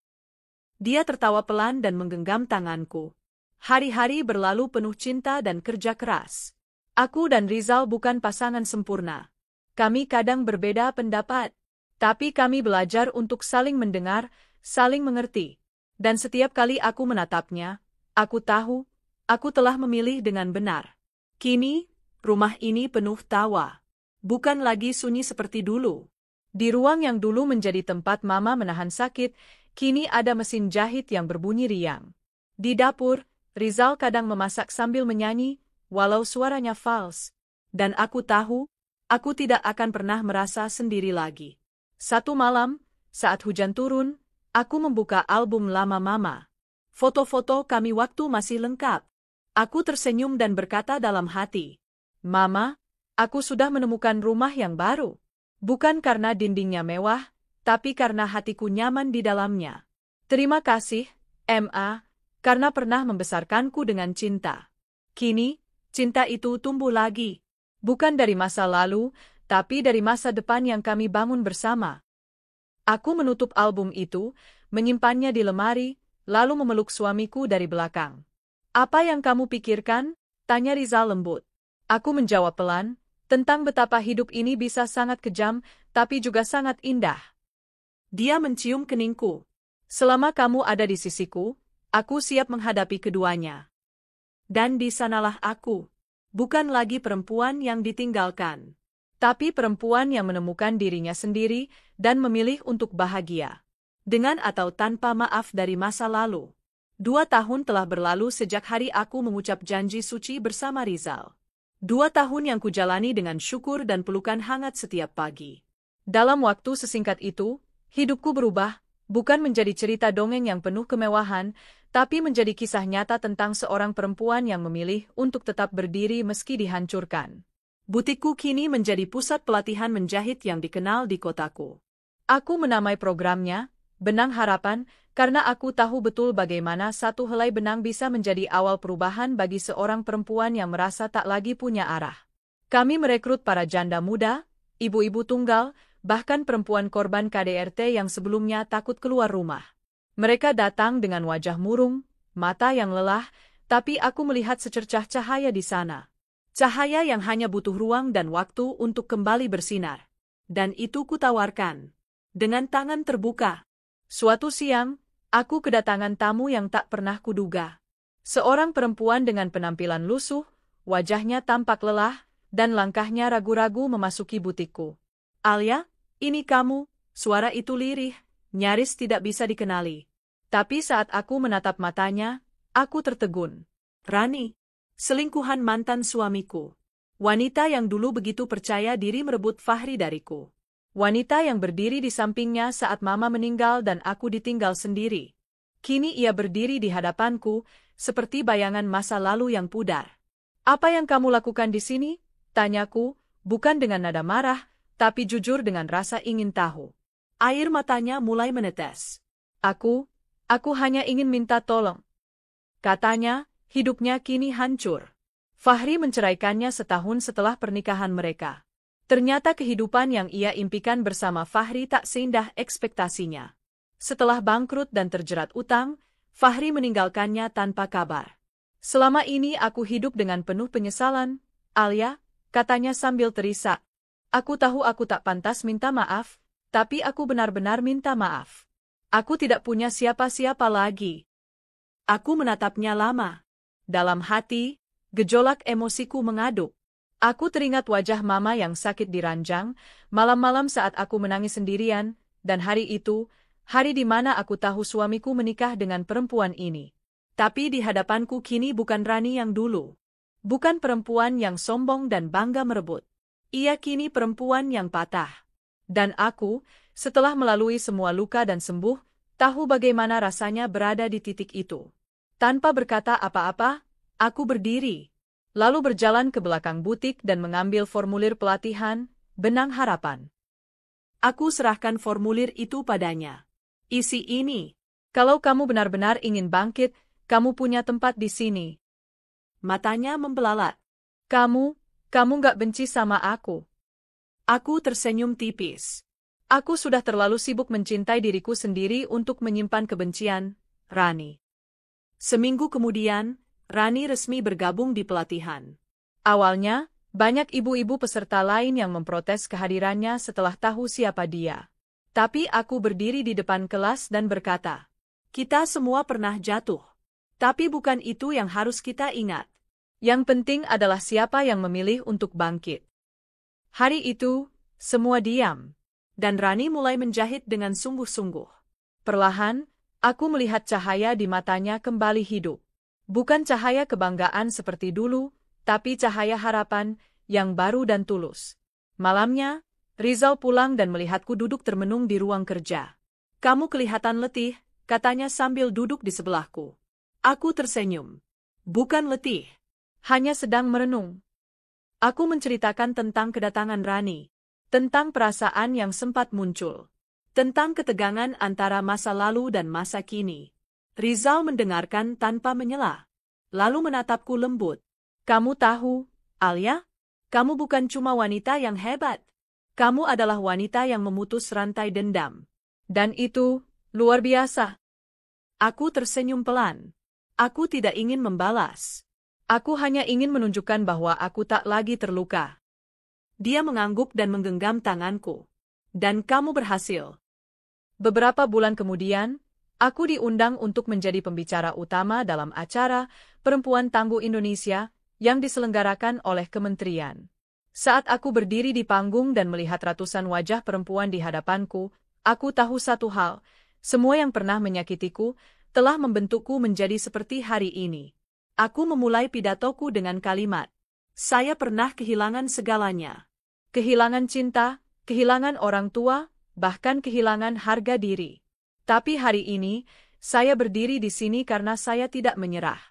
Dia tertawa pelan dan menggenggam tanganku. Hari-hari berlalu penuh cinta dan kerja keras. Aku dan Rizal bukan pasangan sempurna. Kami kadang berbeda pendapat. Tapi kami belajar untuk saling mendengar, saling mengerti. Dan setiap kali aku menatapnya, aku tahu, aku telah memilih dengan benar. Kini, rumah ini penuh tawa. Bukan lagi sunyi seperti dulu. Di ruang yang dulu menjadi tempat mama menahan sakit, kini ada mesin jahit yang berbunyi riang. Di dapur, Rizal kadang memasak sambil menyanyi, walau suaranya fals. Dan aku tahu, aku tidak akan pernah merasa sendiri lagi. Satu malam, saat hujan turun, aku membuka album lama mama. Foto-foto kami waktu masih lengkap. Aku tersenyum dan berkata dalam hati, "Mama, aku sudah menemukan rumah yang baru. Bukan karena dindingnya mewah, tapi karena hatiku nyaman di dalamnya. Terima kasih, Ma, karena pernah membesarkanku dengan cinta." Kini, cinta itu tumbuh lagi. Bukan dari masa lalu, tapi dari masa depan yang kami bangun bersama. Aku menutup album itu, menyimpannya di lemari, lalu memeluk suamiku dari belakang. "Apa yang kamu pikirkan?" tanya Rizal lembut. Aku menjawab pelan, tentang betapa hidup ini bisa sangat kejam, tapi juga sangat indah. Dia mencium keningku. "Selama kamu ada di sisiku, aku siap menghadapi keduanya." Dan di sanalah aku. Bukan lagi perempuan yang ditinggalkan. Tapi perempuan yang menemukan dirinya sendiri dan memilih untuk bahagia. Dengan atau tanpa maaf dari masa lalu. 2 tahun telah berlalu sejak hari aku mengucap janji suci bersama Rizal. 2 tahun yang kujalani dengan syukur dan pelukan hangat setiap pagi. Dalam waktu sesingkat itu, hidupku berubah, Bukan menjadi cerita dongeng yang penuh kemewahan, tapi menjadi kisah nyata tentang seorang perempuan yang memilih untuk tetap berdiri meski dihancurkan. Butikku kini menjadi pusat pelatihan menjahit yang dikenal di kotaku. Aku menamai programnya Benang Harapan, karena aku tahu betul bagaimana satu helai benang bisa menjadi awal perubahan bagi seorang perempuan yang merasa tak lagi punya arah. Kami merekrut para janda muda, ibu-ibu tunggal, bahkan perempuan korban KDRT yang sebelumnya takut keluar rumah. Mereka datang dengan wajah murung, mata yang lelah, tapi aku melihat secercah cahaya di sana. Cahaya yang hanya butuh ruang dan waktu untuk kembali bersinar. Dan itu kutawarkan. Dengan tangan terbuka. Suatu siang, aku kedatangan tamu yang tak pernah kuduga. Seorang perempuan dengan penampilan lusuh, wajahnya tampak lelah, dan langkahnya ragu-ragu memasuki butikku. "Alia, ini kamu," suara itu lirih, nyaris tidak bisa dikenali. Tapi saat aku menatap matanya, aku tertegun. "Rani, selingkuhan mantan suamiku. Wanita yang dulu begitu percaya diri merebut Fahri dariku. Wanita yang berdiri di sampingnya saat mama meninggal dan aku ditinggal sendiri. Kini ia berdiri di hadapanku, seperti bayangan masa lalu yang pudar. Apa yang kamu lakukan di sini?" Tanyaku, bukan dengan nada marah, tapi jujur dengan rasa ingin tahu. Air matanya mulai menetes. Aku hanya ingin minta tolong." Katanya, hidupnya kini hancur. Fahri menceraikannya setahun setelah pernikahan mereka. Ternyata kehidupan yang ia impikan bersama Fahri tak seindah ekspektasinya. Setelah bangkrut dan terjerat utang, Fahri meninggalkannya tanpa kabar. "Selama ini aku hidup dengan penuh penyesalan, Alia," katanya sambil terisak. "Aku tahu aku tak pantas minta maaf, tapi aku benar-benar minta maaf. Aku tidak punya siapa-siapa lagi." Aku menatapnya lama. Dalam hati, gejolak emosiku mengaduk. Aku teringat wajah mama yang sakit di ranjang, malam-malam saat aku menangis sendirian, dan hari itu, hari di mana aku tahu suamiku menikah dengan perempuan ini. Tapi di hadapanku kini bukan Rani yang dulu. Bukan perempuan yang sombong dan bangga merebut. Ia kini perempuan yang patah. Dan aku, setelah melalui semua luka dan sembuh, tahu bagaimana rasanya berada di titik itu. Tanpa berkata apa-apa, aku berdiri. Lalu berjalan ke belakang butik dan mengambil formulir pelatihan, Benang Harapan. Aku serahkan formulir itu padanya. "Isi ini. Kalau kamu benar-benar ingin bangkit, kamu punya tempat di sini." Matanya membelalak. Kamu gak benci sama aku?" Aku tersenyum tipis. Aku sudah terlalu sibuk mencintai diriku sendiri untuk menyimpan kebencian, Rani. Seminggu kemudian, Rani resmi bergabung di pelatihan. Awalnya, banyak ibu-ibu peserta lain yang memprotes kehadirannya setelah tahu siapa dia. Tapi aku berdiri di depan kelas dan berkata, "Kita semua pernah jatuh. Tapi bukan itu yang harus kita ingat. Yang penting adalah siapa yang memilih untuk bangkit." Hari itu, semua diam. Dan Rani mulai menjahit dengan sungguh-sungguh. Perlahan, aku melihat cahaya di matanya kembali hidup. Bukan cahaya kebanggaan seperti dulu, tapi cahaya harapan yang baru dan tulus. Malamnya, Rizal pulang dan melihatku duduk termenung di ruang kerja. "Kamu kelihatan letih," katanya sambil duduk di sebelahku. Aku tersenyum. "Bukan letih. Hanya sedang merenung." Aku menceritakan tentang kedatangan Rani, tentang perasaan yang sempat muncul, tentang ketegangan antara masa lalu dan masa kini. Rizal mendengarkan tanpa menyela, lalu menatapku lembut. "Kamu tahu, Alia, kamu bukan cuma wanita yang hebat. Kamu adalah wanita yang memutus rantai dendam. Dan itu, luar biasa." Aku tersenyum pelan. Aku tidak ingin membalas. Aku hanya ingin menunjukkan bahwa aku tak lagi terluka. Dia mengangguk dan menggenggam tanganku. "Dan kamu berhasil." Beberapa bulan kemudian, aku diundang untuk menjadi pembicara utama dalam acara Perempuan Tangguh Indonesia yang diselenggarakan oleh kementerian. Saat aku berdiri di panggung dan melihat ratusan wajah perempuan di hadapanku, aku tahu satu hal, semua yang pernah menyakitiku telah membentukku menjadi seperti hari ini. Aku memulai pidatoku dengan kalimat, "Saya pernah kehilangan segalanya. Kehilangan cinta, kehilangan orang tua, bahkan kehilangan harga diri. Tapi hari ini, saya berdiri di sini karena saya tidak menyerah.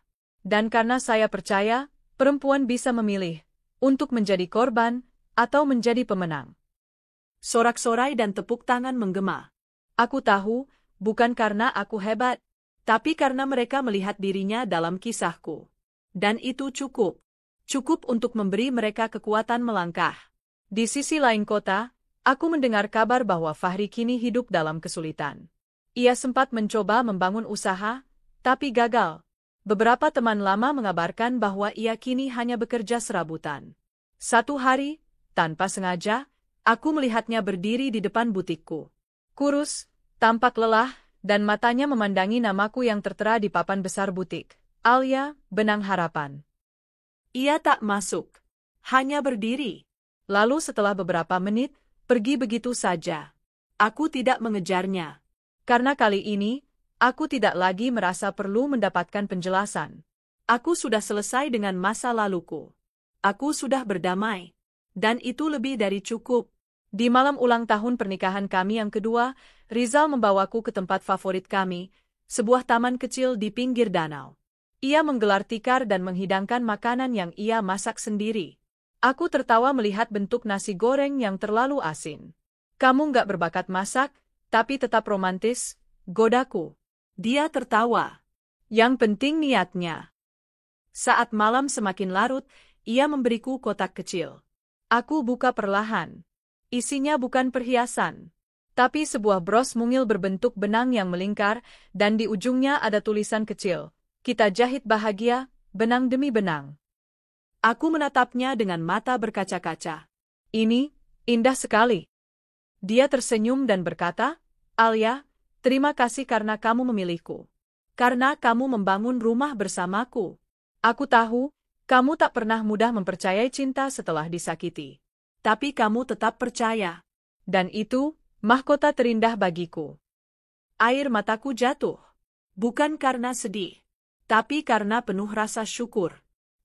Dan karena saya percaya, perempuan bisa memilih untuk menjadi korban atau menjadi pemenang. Sorak-sorai dan tepuk tangan menggema. Aku tahu, bukan karena aku hebat, tapi karena mereka melihat dirinya dalam kisahku. Dan itu cukup. Cukup untuk memberi mereka kekuatan melangkah. Di sisi lain kota, aku mendengar kabar bahwa Fahri kini hidup dalam kesulitan. Ia sempat mencoba membangun usaha, tapi gagal. Beberapa teman lama mengabarkan bahwa ia kini hanya bekerja serabutan. Satu hari, tanpa sengaja, aku melihatnya berdiri di depan butikku. Kurus, tampak lelah, dan matanya memandangi namaku yang tertera di papan besar butik. Alia, Benang Harapan. Ia tak masuk. Hanya berdiri. Lalu setelah beberapa menit, pergi begitu saja. Aku tidak mengejarnya. Karena kali ini, aku tidak lagi merasa perlu mendapatkan penjelasan. Aku sudah selesai dengan masa laluku. Aku sudah berdamai. Dan itu lebih dari cukup. Di malam ulang tahun pernikahan kami yang kedua, Rizal membawaku ke tempat favorit kami, sebuah taman kecil di pinggir danau. Ia menggelar tikar dan menghidangkan makanan yang ia masak sendiri. Aku tertawa melihat bentuk nasi goreng yang terlalu asin. Kamu nggak berbakat masak, tapi tetap romantis, godaku. Dia tertawa. Yang penting niatnya. Saat malam semakin larut, ia memberiku kotak kecil. Aku buka perlahan. Isinya bukan perhiasan, tapi sebuah bros mungil berbentuk benang yang melingkar, dan di ujungnya ada tulisan kecil. Kita jahit bahagia, benang demi benang. Aku menatapnya dengan mata berkaca-kaca. Ini, indah sekali. Dia tersenyum dan berkata, Alia, terima kasih karena kamu memilihku. Karena kamu membangun rumah bersamaku. Aku tahu, kamu tak pernah mudah mempercayai cinta setelah disakiti. Tapi kamu tetap percaya. Dan itu, mahkota terindah bagiku. Air mataku jatuh. Bukan karena sedih. Tapi karena penuh rasa syukur.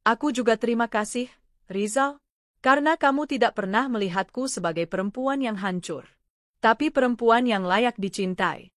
Aku juga terima kasih, Rizal, karena kamu tidak pernah melihatku sebagai perempuan yang hancur, tapi perempuan yang layak dicintai.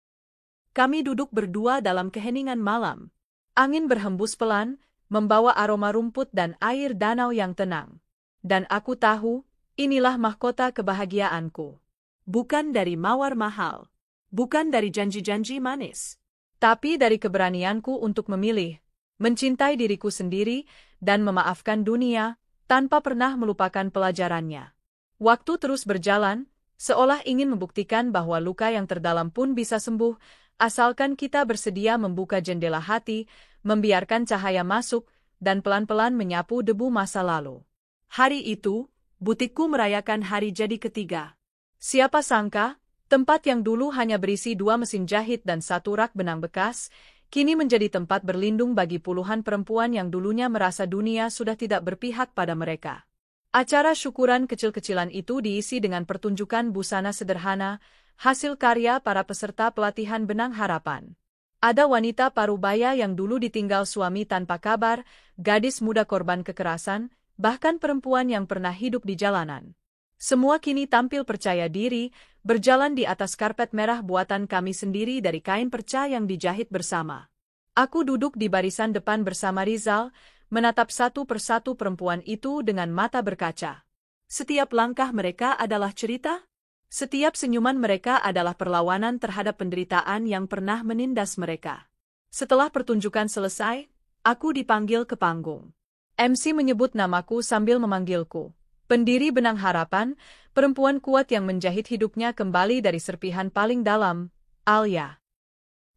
Kami duduk berdua dalam keheningan malam. Angin berhembus pelan, membawa aroma rumput dan air danau yang tenang. Dan aku tahu, inilah mahkota kebahagiaanku. Bukan dari mawar mahal. Bukan dari janji-janji manis. Tapi dari keberanianku untuk memilih, mencintai diriku sendiri, dan memaafkan dunia, tanpa pernah melupakan pelajarannya. Waktu terus berjalan, seolah ingin membuktikan bahwa luka yang terdalam pun bisa sembuh, asalkan kita bersedia membuka jendela hati, membiarkan cahaya masuk, dan pelan-pelan menyapu debu masa lalu. Hari itu, butikku merayakan hari jadi ketiga. Siapa sangka, tempat yang dulu hanya berisi 2 mesin jahit dan 1 rak benang bekas, kini menjadi tempat berlindung bagi puluhan perempuan yang dulunya merasa dunia sudah tidak berpihak pada mereka. Acara syukuran kecil-kecilan itu diisi dengan pertunjukan busana sederhana, hasil karya para peserta pelatihan Benang Harapan. Ada wanita parubaya yang dulu ditinggal suami tanpa kabar, gadis muda korban kekerasan, bahkan perempuan yang pernah hidup di jalanan. Semua kini tampil percaya diri, berjalan di atas karpet merah buatan kami sendiri dari kain perca yang dijahit bersama. Aku duduk di barisan depan bersama Rizal, menatap satu persatu perempuan itu dengan mata berkaca. Setiap langkah mereka adalah cerita. Setiap senyuman mereka adalah perlawanan terhadap penderitaan yang pernah menindas mereka. Setelah pertunjukan selesai, aku dipanggil ke panggung. MC menyebut namaku sambil memanggilku. Pendiri Benang Harapan, perempuan kuat yang menjahit hidupnya kembali dari serpihan paling dalam, Alia.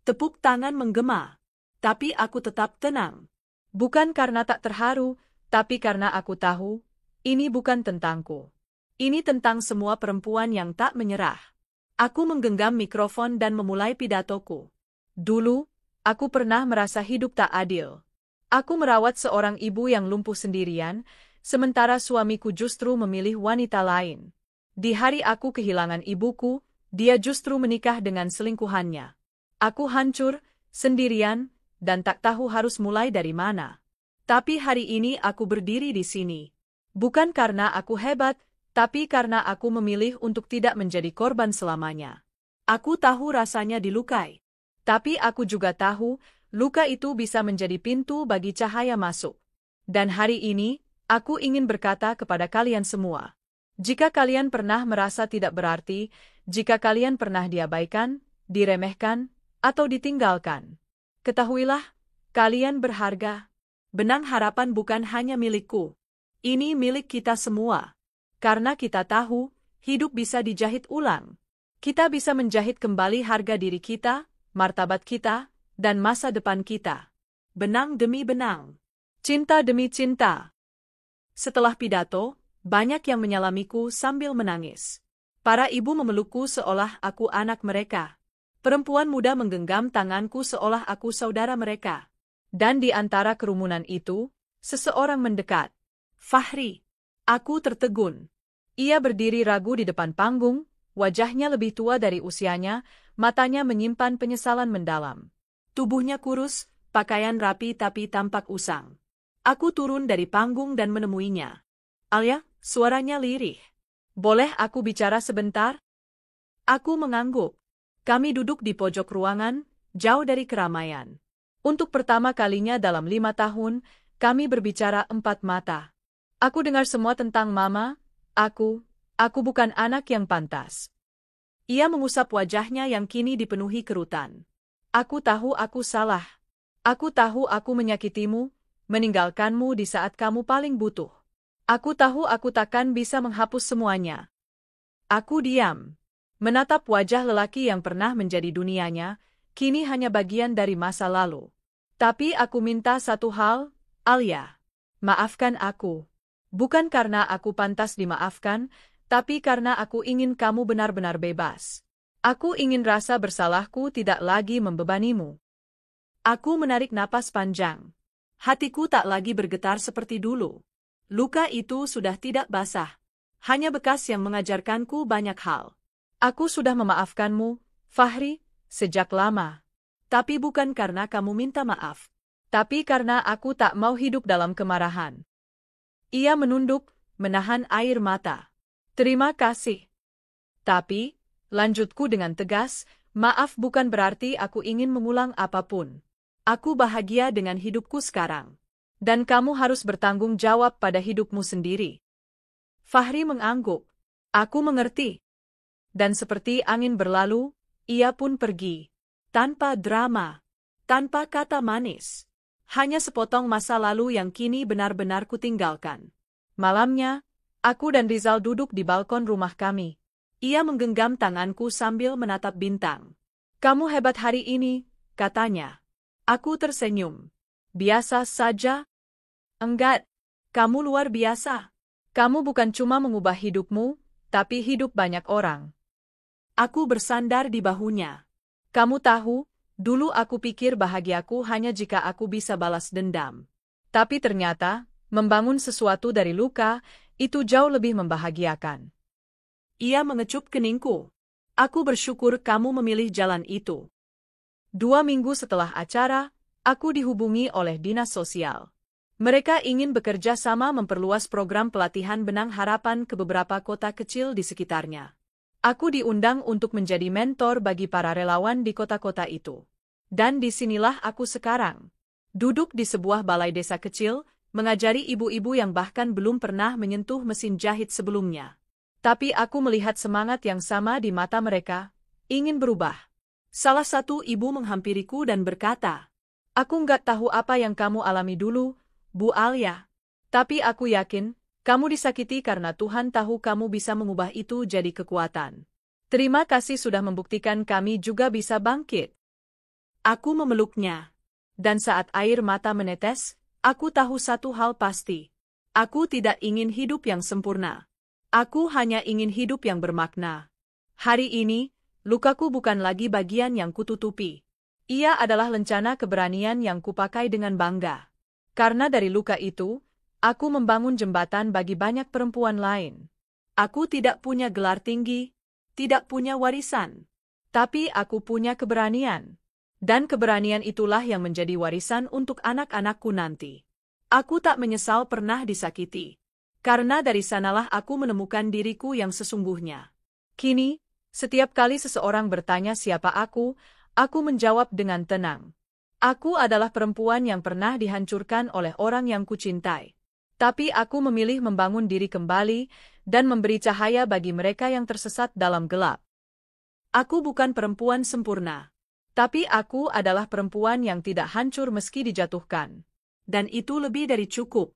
Tepuk tangan menggema, tapi aku tetap tenang. Bukan karena tak terharu, tapi karena aku tahu, ini bukan tentangku. Ini tentang semua perempuan yang tak menyerah. Aku menggenggam mikrofon dan memulai pidatoku. Dulu, aku pernah merasa hidup tak adil. Aku merawat seorang ibu yang lumpuh sendirian, sementara suamiku justru memilih wanita lain. Di hari aku kehilangan ibuku, dia justru menikah dengan selingkuhannya. Aku hancur, sendirian, dan tak tahu harus mulai dari mana. Tapi hari ini aku berdiri di sini. Bukan karena aku hebat, tapi karena aku memilih untuk tidak menjadi korban selamanya. Aku tahu rasanya dilukai. Tapi aku juga tahu, luka itu bisa menjadi pintu bagi cahaya masuk. Dan hari ini, aku ingin berkata kepada kalian semua. Jika kalian pernah merasa tidak berarti, jika kalian pernah diabaikan, diremehkan, atau ditinggalkan, ketahuilah, kalian berharga. Benang harapan bukan hanya milikku. Ini milik kita semua. Karena kita tahu, hidup bisa dijahit ulang. Kita bisa menjahit kembali harga diri kita, martabat kita, dan masa depan kita. Benang demi benang. Cinta demi cinta. Setelah pidato, banyak yang menyalamiku sambil menangis. Para ibu memelukku seolah aku anak mereka. Perempuan muda menggenggam tanganku seolah aku saudara mereka. Dan di antara kerumunan itu, seseorang mendekat. Fahri. Aku tertegun. Ia berdiri ragu di depan panggung, wajahnya lebih tua dari usianya, matanya menyimpan penyesalan mendalam. Tubuhnya kurus, pakaian rapi tapi tampak usang. Aku turun dari panggung dan menemuinya. Alia, suaranya lirih. Boleh aku bicara sebentar? Aku mengangguk. Kami duduk di pojok ruangan, jauh dari keramaian. Untuk pertama kalinya dalam 5 tahun, kami berbicara 4 mata. Aku dengar semua tentang Mama, aku bukan anak yang pantas. Ia mengusap wajahnya yang kini dipenuhi kerutan. Aku tahu aku salah. Aku tahu aku menyakitimu, meninggalkanmu di saat kamu paling butuh. Aku tahu aku takkan bisa menghapus semuanya. Aku diam. Menatap wajah lelaki yang pernah menjadi dunianya, kini hanya bagian dari masa lalu. Tapi aku minta satu hal, Alia. Maafkan aku. Bukan karena aku pantas dimaafkan, tapi karena aku ingin kamu benar-benar bebas. Aku ingin rasa bersalahku tidak lagi membebanimu. Aku menarik napas panjang. Hatiku tak lagi bergetar seperti dulu. Luka itu sudah tidak basah. Hanya bekas yang mengajarkanku banyak hal. Aku sudah memaafkanmu, Fahri, sejak lama. Tapi bukan karena kamu minta maaf. Tapi karena aku tak mau hidup dalam kemarahan. Ia menunduk, menahan air mata. Terima kasih. Tapi, lanjutku dengan tegas, maaf bukan berarti aku ingin mengulang apapun. Aku bahagia dengan hidupku sekarang. Dan kamu harus bertanggung jawab pada hidupmu sendiri. Fahri mengangguk. Aku mengerti. Dan seperti angin berlalu, ia pun pergi. Tanpa drama. Tanpa kata manis. Hanya sepotong masa lalu yang kini benar-benar kutinggalkan. Malamnya, aku dan Rizal duduk di balkon rumah kami. Ia menggenggam tanganku sambil menatap bintang. Kamu hebat hari ini, katanya. Aku tersenyum. Biasa saja? Enggak, kamu luar biasa. Kamu bukan cuma mengubah hidupmu, tapi hidup banyak orang. Aku bersandar di bahunya. Kamu tahu, dulu aku pikir bahagiaku hanya jika aku bisa balas dendam. Tapi ternyata, membangun sesuatu dari luka, itu jauh lebih membahagiakan. Ia mengecup keningku. Aku bersyukur kamu memilih jalan itu. 2 minggu setelah acara, aku dihubungi oleh dinas sosial. Mereka ingin bekerja sama memperluas program pelatihan benang harapan ke beberapa kota kecil di sekitarnya. Aku diundang untuk menjadi mentor bagi para relawan di kota-kota itu. Dan disinilah aku sekarang. Duduk di sebuah balai desa kecil, mengajari ibu-ibu yang bahkan belum pernah menyentuh mesin jahit sebelumnya. Tapi aku melihat semangat yang sama di mata mereka, ingin berubah. Salah satu ibu menghampiriku dan berkata, aku nggak tahu apa yang kamu alami dulu, Bu Alia. Tapi aku yakin, kamu disakiti karena Tuhan tahu kamu bisa mengubah itu jadi kekuatan. Terima kasih sudah membuktikan kami juga bisa bangkit. Aku memeluknya. Dan saat air mata menetes, aku tahu satu hal pasti. Aku tidak ingin hidup yang sempurna. Aku hanya ingin hidup yang bermakna. Hari ini, lukaku bukan lagi bagian yang kututupi. Ia adalah lencana keberanian yang kupakai dengan bangga. Karena dari luka itu, aku membangun jembatan bagi banyak perempuan lain. Aku tidak punya gelar tinggi, tidak punya warisan. Tapi aku punya keberanian. Dan keberanian itulah yang menjadi warisan untuk anak-anakku nanti. Aku tak menyesal pernah disakiti. Karena dari sanalah aku menemukan diriku yang sesungguhnya. Kini, setiap kali seseorang bertanya siapa aku Aku menjawab dengan tenang. Aku adalah perempuan yang pernah dihancurkan oleh orang yang kucintai. Tapi aku memilih membangun diri kembali dan memberi cahaya bagi mereka yang tersesat dalam gelap. Aku bukan perempuan sempurna. Tapi aku adalah perempuan yang tidak hancur meski dijatuhkan. Dan itu lebih dari cukup.